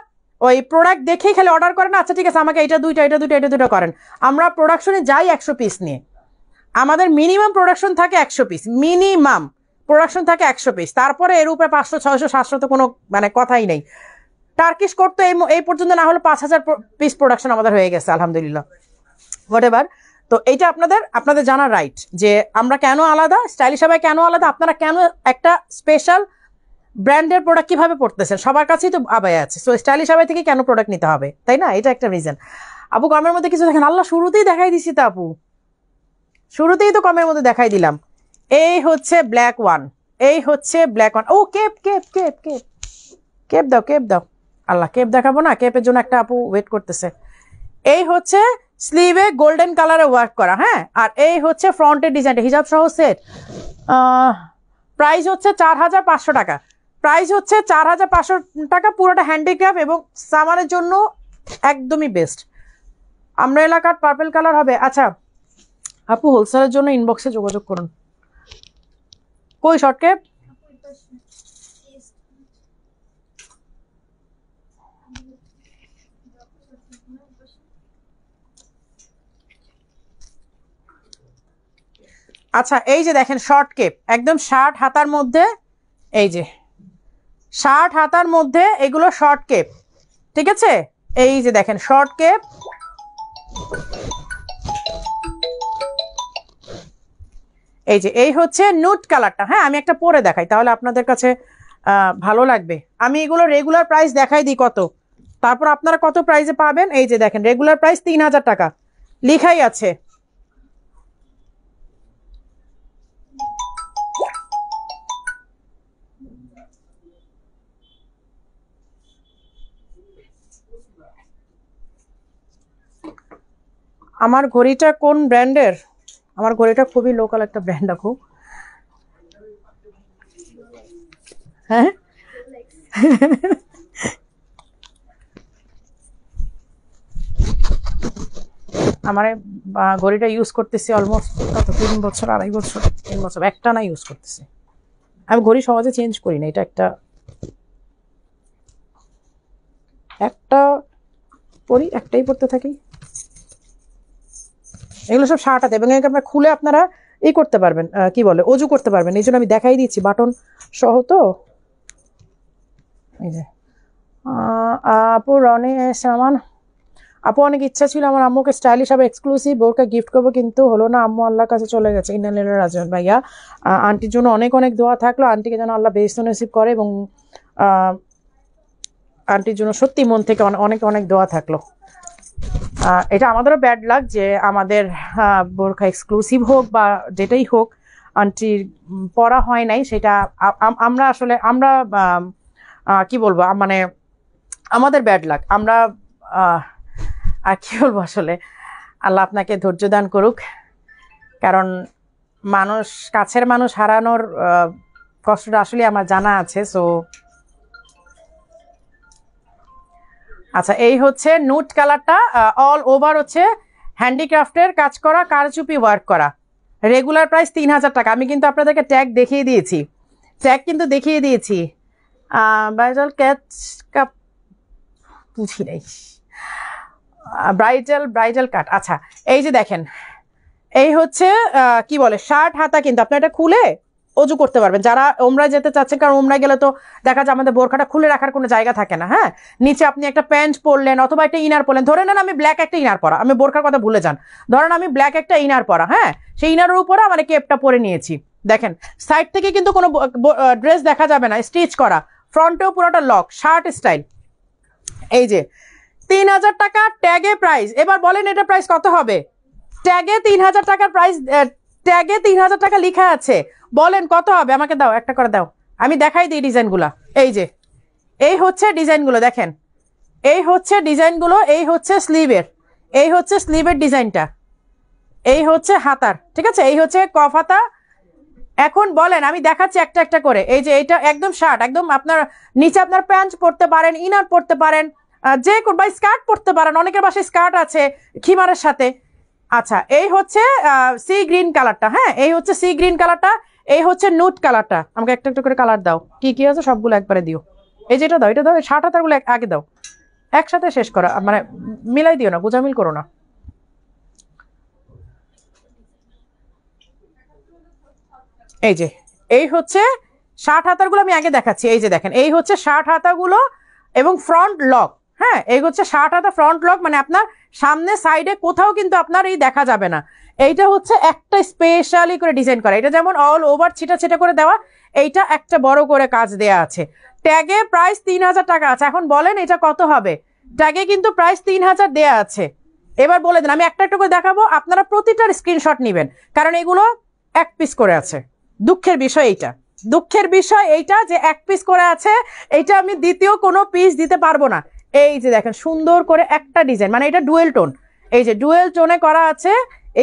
ওই প্রোডাক্ট দেখেই খালি অর্ডার করেন, আচ্ছা ঠিক আছে আমাকে এটা দুইটা করেন। আমরা প্রোডাকশনে যাই 100 পিস নিয়ে, আমাদের মিনিমাম প্রোডাকশন থাকে 100 পিস, মিনিমাম প্রোডাকশন থাকে 100 পিস। তারপরে এর উপরে 500, 600, 700 তো কোনো মানে কথাই নেই। টার্কিশ কোট তো এই পর্যন্ত না হলে 5,000 পিস প্রোডাকশন আমাদের হয়ে গেছে আলহামদুলিল্লাহ, হোয়াট এভার। তো এইটা আপনাদের জানার রাইট যে আমরা কেন আলাদা, স্টাইলিশ সবাই কেন আলাদা, আপনারা কেন একটা স্পেশাল ব্র্যান্ডের প্রোডাক্ট কিভাবে পড়তেছেন, সবার কাছেই তো আবাই আছে, সো স্টাইলিশ সবাই থেকে কেন প্রোডাক্ট নিতে হবে, তাই না? এটা একটা রিজন। আপু কমের মধ্যে কিছু দেখেন, আল্লাহ শুরুতেই দেখাই দিছি তো আপু, শুরুতেই তো কমের মধ্যে দেখাই দিলাম। এই হচ্ছে ব্ল্যাক ওয়ান, এই হচ্ছে ব্ল্যাক ওয়ান। ও কেপ কেপ কেপ কেপ কেপ দাও, কেপ দাও। আল্লাহ কেপ দেখাবো না, কেপের জন্য একটা আপু ওয়েট করতেছে। এই হচ্ছে স্লিভে গোল্ডেন কালারে ওয়ার্ক করা, হ্যাঁ। আর এই হচ্ছে ফ্রন্টের ডিজাইনটা হিজাব সহ সেট। প্রাইস হচ্ছে 4,500 টাকা, প্রাইস হচ্ছে 4,500 টাকা, পুরোটা হ্যান্ডিক্রাফট এবং সামারের জন্য একদমই বেস্ট। আমরা এলাকার পার্পল কালার হবে। আচ্ছা আপু হোলসেলের জন্য ইনবক্সে যোগাযোগ করুন। কই শর্টকেপ? আচ্ছা এই যে দেখেন শর্ট কেপ, একদম শার্ট হাতার মধ্যে, এই যে শার্ট হাতার মধ্যে এগুলো শর্ট কেপ, ঠিক আছে? এই যে দেখেন শর্ট কেপ, এই যে এই হচ্ছে নুট কালারটা, হ্যাঁ আমি একটা পরে দেখাই তাহলে আপনাদের কাছে ভালো লাগবে। আমি এগুলো রেগুলার প্রাইস দেখাই দিই কত, তারপর আপনারা কত প্রাইসে পাবেন। এই যে দেখেন রেগুলার প্রাইস 3,000 টাকা লেখাই আছে। আমার ঘড়িটা কোন ব্র্যান্ডের? আমার ঘড়িটা খুবই লোকাল একটা ব্র্যান্ড আপু। হ্যাঁ আমার ঘড়িটা ইউজ করতেছি অলমোস্ট কত 3 বছর, 2.5 বছর, 3 বছর একটা না ইউজ করতেছি। আমি ঘড়ি সহজে চেঞ্জ করি না, এটা একটা পরি, একটাই পরতে থাকি। এগুলো সব শার্ট হাতে এবং আপনারা খুলে আপনারা করতে পারবেন, কি বলে অজু করতে পারবেন, এই জন্য আমি দেখাই দিচ্ছি বাটন সহ। তো এই যে আপু রনি সামান, আপু অনেক ইচ্ছা ছিল আমার আম্মুকে স্টাইলিশ হবে এক্সক্লুসিভ বোরকা গিফট করবো, কিন্তু হলো না, আম্মু আল্লাহর কাছে চলে গেছে। ইন্নালিল্লাহি ওয়া ইন্না ইলাইহি রাজিউন। ভাইয়া আন্টির জন্য অনেক অনেক দোয়া থাকলো, আন্টিকে যেন আল্লাহ বেহেশত নসিব করে, এবং আন্টির জন্য সত্যি মন থেকে অনেক অনেক দোয়া থাকলো। এটা আমাদেরও ব্যাড লাগ যে আমাদের বোরখা এক্সক্লুসিভ হোক বা যেটাই হোক আন্টির পরা হয় নাই, সেটা আমরা আসলে আমরা কি বলবো, মানে আমাদের ব্যাড লাগ। আমরা আর কি বলবো, আসলে আল্লাহ আপনাকে ধৈর্য দান করুক, কারণ মানুষ, কাছের মানুষ হারানোর কষ্টটা আসলে আমার জানা আছে। সো আচ্ছা এই হচ্ছে নুট কালারটা, অল ওভার হচ্ছে হ্যান্ডিক্রাফটের কাজ করা, কারচুপি ওয়ার্ক করা, রেগুলার প্রাইস 3,000 টাকা। আমি কিন্তু আপনাদেরকে ট্যাগ দেখিয়ে দিয়েছি, ট্যাগ কিন্তু দেখিয়ে দিয়েছি। ব্রাইডাল ক্যাচ কাপ বুঝি নাই, ব্রাইডাল কাট। আচ্ছা এই যে দেখেন এই হচ্ছে কি বলে শার্ট হাতা, কিন্তু আপনি এটা খুলে অজু করতে পারবেন যারা ওমরায় যেতে চাচ্ছেন, কারণ ওমরায় গেলে তো দেখা যায় আমাদের বোরখাটা খুলে রাখার কোনো জায়গা থাকে না। হ্যাঁ নিচে আপনি একটা প্যান্ট পরলেন অথবা একটা ইনার পরলেন, ধরে নেন আমি ব্ল্যাক একটা ইনার পরা, আমি বোরখার কথা ভুলে যান, ধরেন আমি ব্ল্যাক একটা ইনার পরা, হ্যাঁ সেই ইনারের উপরে আমার কেপটা পরে নিয়েছি, দেখেন সাইড থেকে কিন্তু কোনো ড্রেস দেখা যাবে না, স্টিচ করা, ফ্রন্টেও পুরোটা লক, শার্ট স্টাইল। এই যে 3,000 টাকা ট্যাগে প্রাইস। এবার বলেন এটা প্রাইস কত হবে? ট্যাগে 3,000 টাকার প্রাইস, ট্যাগে 3,000 টাকা লেখা আছে, বলেন কত হবে? আমাকে দাও, একটা করে দাও, আমি দেখাই দিই ডিজাইনগুলা। এই যে এই হচ্ছে ডিজাইনগুলো, দেখেন এই হচ্ছে ডিজাইনগুলো, এই হচ্ছে স্লিভের, এই হচ্ছে স্লিভের ডিজাইনটা, এই হচ্ছে হাতার, ঠিক আছে, এই হচ্ছে কফ হাতা। এখন বলেন আমি দেখাচ্ছি একটা একটা করে। এই যে এইটা একদম শার্ট, একদম আপনার নিচে আপনার প্যান্ট পরতে পারেন, ইনার পরতে পারেন, যে বা স্কার্ট পরতে পারেন, অনেকের বাসায় স্কার্ট আছে খিমারের সাথে। আচ্ছা এই হচ্ছে সি গ্রিন কালারটা, হ্যাঁ এই হচ্ছে সি গ্রিন কালারটা, এই হচ্ছে নুট কালারটা। আমাকে একটা একটা করে কালার দাও, কি কি আছে সবগুলো একবারে দিও। এই যেটা দাও, এটা দাও, শার্ট হাতারগুলো আগে দাও, একসাথে শেষ করা, মানে মিলাই দিও না, গোজামিল করো না। এই যে এই হচ্ছে শার্ট হাতারগুলো আমি আগে দেখাচ্ছি, এই যে দেখেন এই হচ্ছে শার্ট হাতাগুলো, এবং ফ্রন্ট লক। হ্যাঁ, এই হচ্ছে শার্ট হাতা ফ্রন্ট লক, মানে আপনার সামনে সাইডে কোথাও কিন্তু আপনার এই দেখা যাবে না। এইটা হচ্ছে একটা স্পেশালি করে ডিজাইন করা, এটা যেমন অল ওভার ছিটা ছিটা করে দেওয়া, এইটা একটা বড় করে কাজ দেয়া আছে। ট্যাগে প্রাইস 3000 টাকা আছে। এখন বলেন এটা কত হবে? ট্যাগে কিন্তু প্রাইস 3000 দেয়া আছে। এবার বলে দিন, আমি একটা একটা করে দেখাবো, আপনারা প্রতিটার স্ক্রিনশট নেবেন, কারণ এগুলো এক পিস করে আছে। দুঃখের বিষয় এইটা, দুঃখের বিষয় এইটা যে এক পিস করে আছে, এইটা আমি দ্বিতীয় কোনো পিস দিতে পারবো না। এই যে দেখেন সুন্দর করে একটা ডিজাইন, মানে এটা ডুয়েল টোন, এই যে ডুয়েল টোনে করা আছে,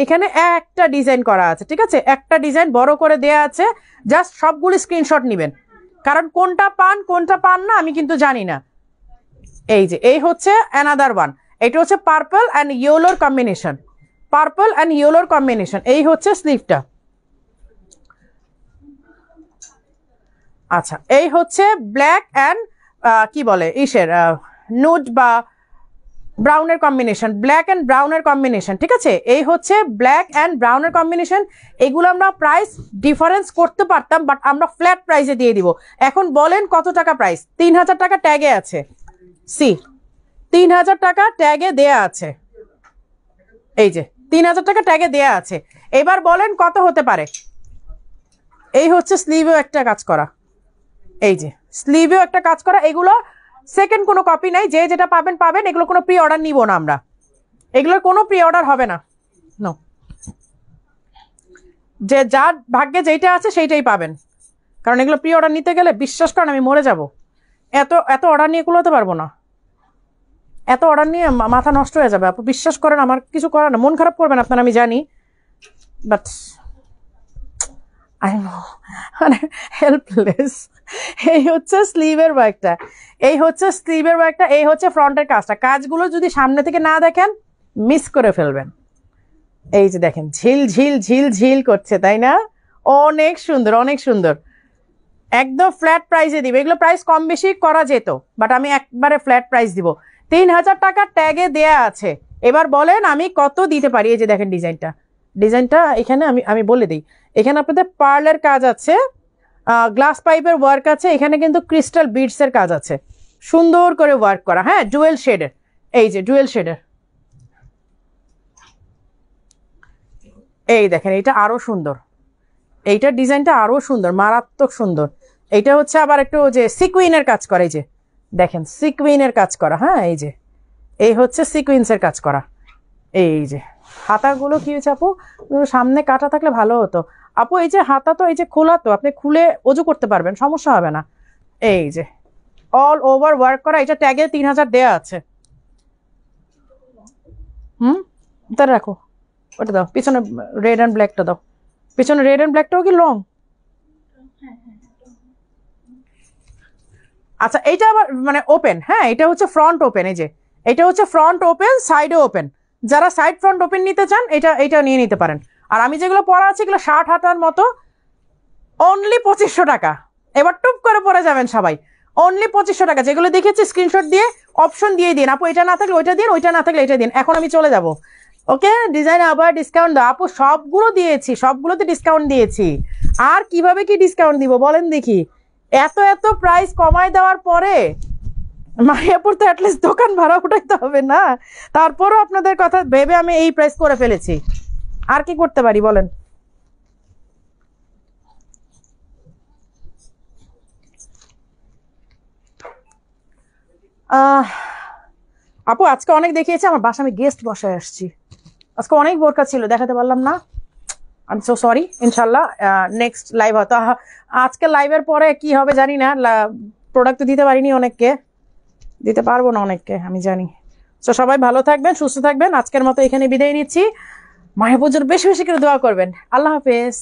এইখানে একটা ডিজাইন করা আছে, ঠিক আছে, একটা ডিজাইন বড় করে দেয়া আছে। জাস্ট সবগুলো স্ক্রিনশট নেবেন, কারণ কোনটা পান না আমি কিন্তু জানি না। এই যে এই হচ্ছে অ্যানাদার ওয়ান, এটা হচ্ছে পার্পল অ্যান্ড ইয়েলোর কম্বিনেশন, পার্পল অ্যান্ড ইয়েলোর কম্বিনেশন। এই হচ্ছে স্লিভটা। আচ্ছা, এই হচ্ছে ব্ল্যাক অ্যান্ড কি বলে ইসের নুড বা ব্রাউনের কম্বিনেশন, ব্ল্যাক অ্যান্ড ব্রাউনের কম্বিনেশন, ঠিক আছে। এই হচ্ছে ব্ল্যাক অ্যান্ড ব্রাউনের কম্বিনেশন। এগুলো আমরা প্রাইস ডিফারেন্স করতে পারতাম, বাট আমরা ফ্ল্যাট প্রাইসে দিয়ে দিব। এখন বলেন কত টাকা প্রাইস? 3000 টাকা ট্যাগে আছে, 3000 টাকা ট্যাগে দেয়া আছে, এই যে 3000 টাকা ট্যাগে দেয়া আছে। এবার বলেন কত হতে পারে? এই হচ্ছে স্লিভেও একটা কাজ করা, এই যে স্লিভেও একটা কাজ করা। এগুলো সেকেন্ড কোনো কপি নাই, যে যেটা পাবেন পাবেন, এগুলো কোনো প্রি অর্ডার নিব না আমরা, এগুলোর কোনো প্রি অর্ডার হবে না, নো, যে যার ভাগ্যে যেইটা আছে সেইটাই পাবেন, কারণ এগুলো প্রি অর্ডার নিতে গেলে বিশ্বাস করেন আমি মরে যাব। এত এত অর্ডার নিয়ে কুলোতে পারবো না, এত অর্ডার নিয়ে মাথা নষ্ট হয়ে যাবে। আপু বিশ্বাস করেন, আমার কিছু করার না, মন খারাপ করবেন আপনারা আমি জানি, বাট মানে হেল্পলেস। এই হচ্ছে স্লিভের ওয়ার্কটা, এই হচ্ছে স্লিভের ওয়ার্কটা, এই হচ্ছে ফ্রন্টের কাজটা। কাজগুলো যদি সামনে থেকে না দেখেন মিস করে ফেলবেন। এই যে দেখেন ঝিল ঝিল ঝিল ঝিল করছে, তাই না? অনেক সুন্দর, অনেক সুন্দর। একদম ফ্ল্যাট প্রাইসে দিব, এগুলো প্রাইস কম বেশি করা যেত, বাট আমি একবারে ফ্ল্যাট প্রাইস দিব। 3000 টাকা ট্যাগে দেয়া আছে। এবার বলেন আমি কত দিতে পারি? এই যে দেখেন ডিজাইনটা, ডিজাইনটা এখানে আমি বলে দিই, এখানে আপনাদের পার্লের কাজ আছে, গ্লাস পাইপের ওয়ার্ক আছে, এখানে কিন্তু ক্রিস্টাল বিডসের কাজ আছে, সুন্দর করে ওয়ার্ক করা। হ্যাঁ, ডুয়েল শেডের, এই যে ডুয়েল শেডের, এই দেখেন এটা আরো সুন্দর, এইটার ডিজাইনটা আরো সুন্দর, মারাত্মক সুন্দর। এইটা হচ্ছে আবার একটু যে সিকুইনের কাজ করা, এই যে দেখেন সিকুইনের কাজ করা। হ্যাঁ, এই যে এই হচ্ছে সিকুইন্সের কাজ করা। এই যে হাতাগুলো কি হয়েছে আপু, সামনে কাটা থাকলে ভালো হতো আপু। এই যে হাতা তো এই যে খোলা, তো আপনি খুলে অজু করতে পারবেন, সমস্যা হবে না। এই যে অল ওভার ওয়ার্ক করা, এটা ট্যাগে 3000 দেয়া আছে। তার রাখো, ওটা দাও, পিছনে রেড অ্যান্ড ব্ল্যাকটা দাও, পিছনে রেড অ্যান্ড ব্ল্যাকটাও কি লং? আচ্ছা, এইটা আবার মানে ওপেন, হ্যাঁ এটা হচ্ছে ফ্রন্ট ওপেন, এই যে এটা হচ্ছে ফ্রন্ট ওপেন, সাইডে ওপেন। যারা সাইড ফ্রন্ট ওপেন নিতে চান এটা নিয়ে নিতে পারেন। আর আমি যেগুলো পরা আছে এগুলো 60 হাতার মতো, অনলি 2500 টাকা। এবার টুপ করে পরে যাবেন সবাই, অনলি 2500 টাকা। যেগুলো দেখেছি স্ক্রিনশট দিয়ে অপশন দিয়ে দিন, আপু এটা না থাকলে ওইটা দিন, ওইটা না থাকলে এটা দিন। এখন আমি চলে যাব, ওকে। ডিজাইন আবার ডিসকাউন্ট দাও আপু, সবগুলো দিয়েছি, সবগুলোতে ডিসকাউন্ট দিয়েছি। আর কিভাবে কি ডিসকাউন্ট দিব বলেন দেখি? এত এত প্রাইস কমায় দেওয়ার পরে মায়াপুর তো অ্যাটলিস্ট দোকান ভাড়া উঠাইতে হবে না? তারপরও আপনাদের কথা ভেবে আমি এই প্রাইস করে ফেলেছি, আর কি করতে পারি বলেন? আপু আজকে অনেক দেখিয়েছি, আমার বাসা আমি গেস্ট বসায় আসছি, আজকে অনেক বোরকা ছিল দেখাতে পারলাম না, আই এম সো সরি। ইনশাল্লাহ নেক্সট লাইভ হয়তো, আজকে লাইভের পরে কি হবে জানি না, প্রোডাক্ট তো দিতে পারিনি, অনেককে দিতে পারবো না, অনেককে আমি জানি। তো সবাই ভালো থাকবেন, সুস্থ থাকবেন। আজকের মতো এখানে বিদায় নিচ্ছি। মায়াপুর জন্য বেশি বেশি করে দোয়া করবেন। আল্লাহ হাফেজ।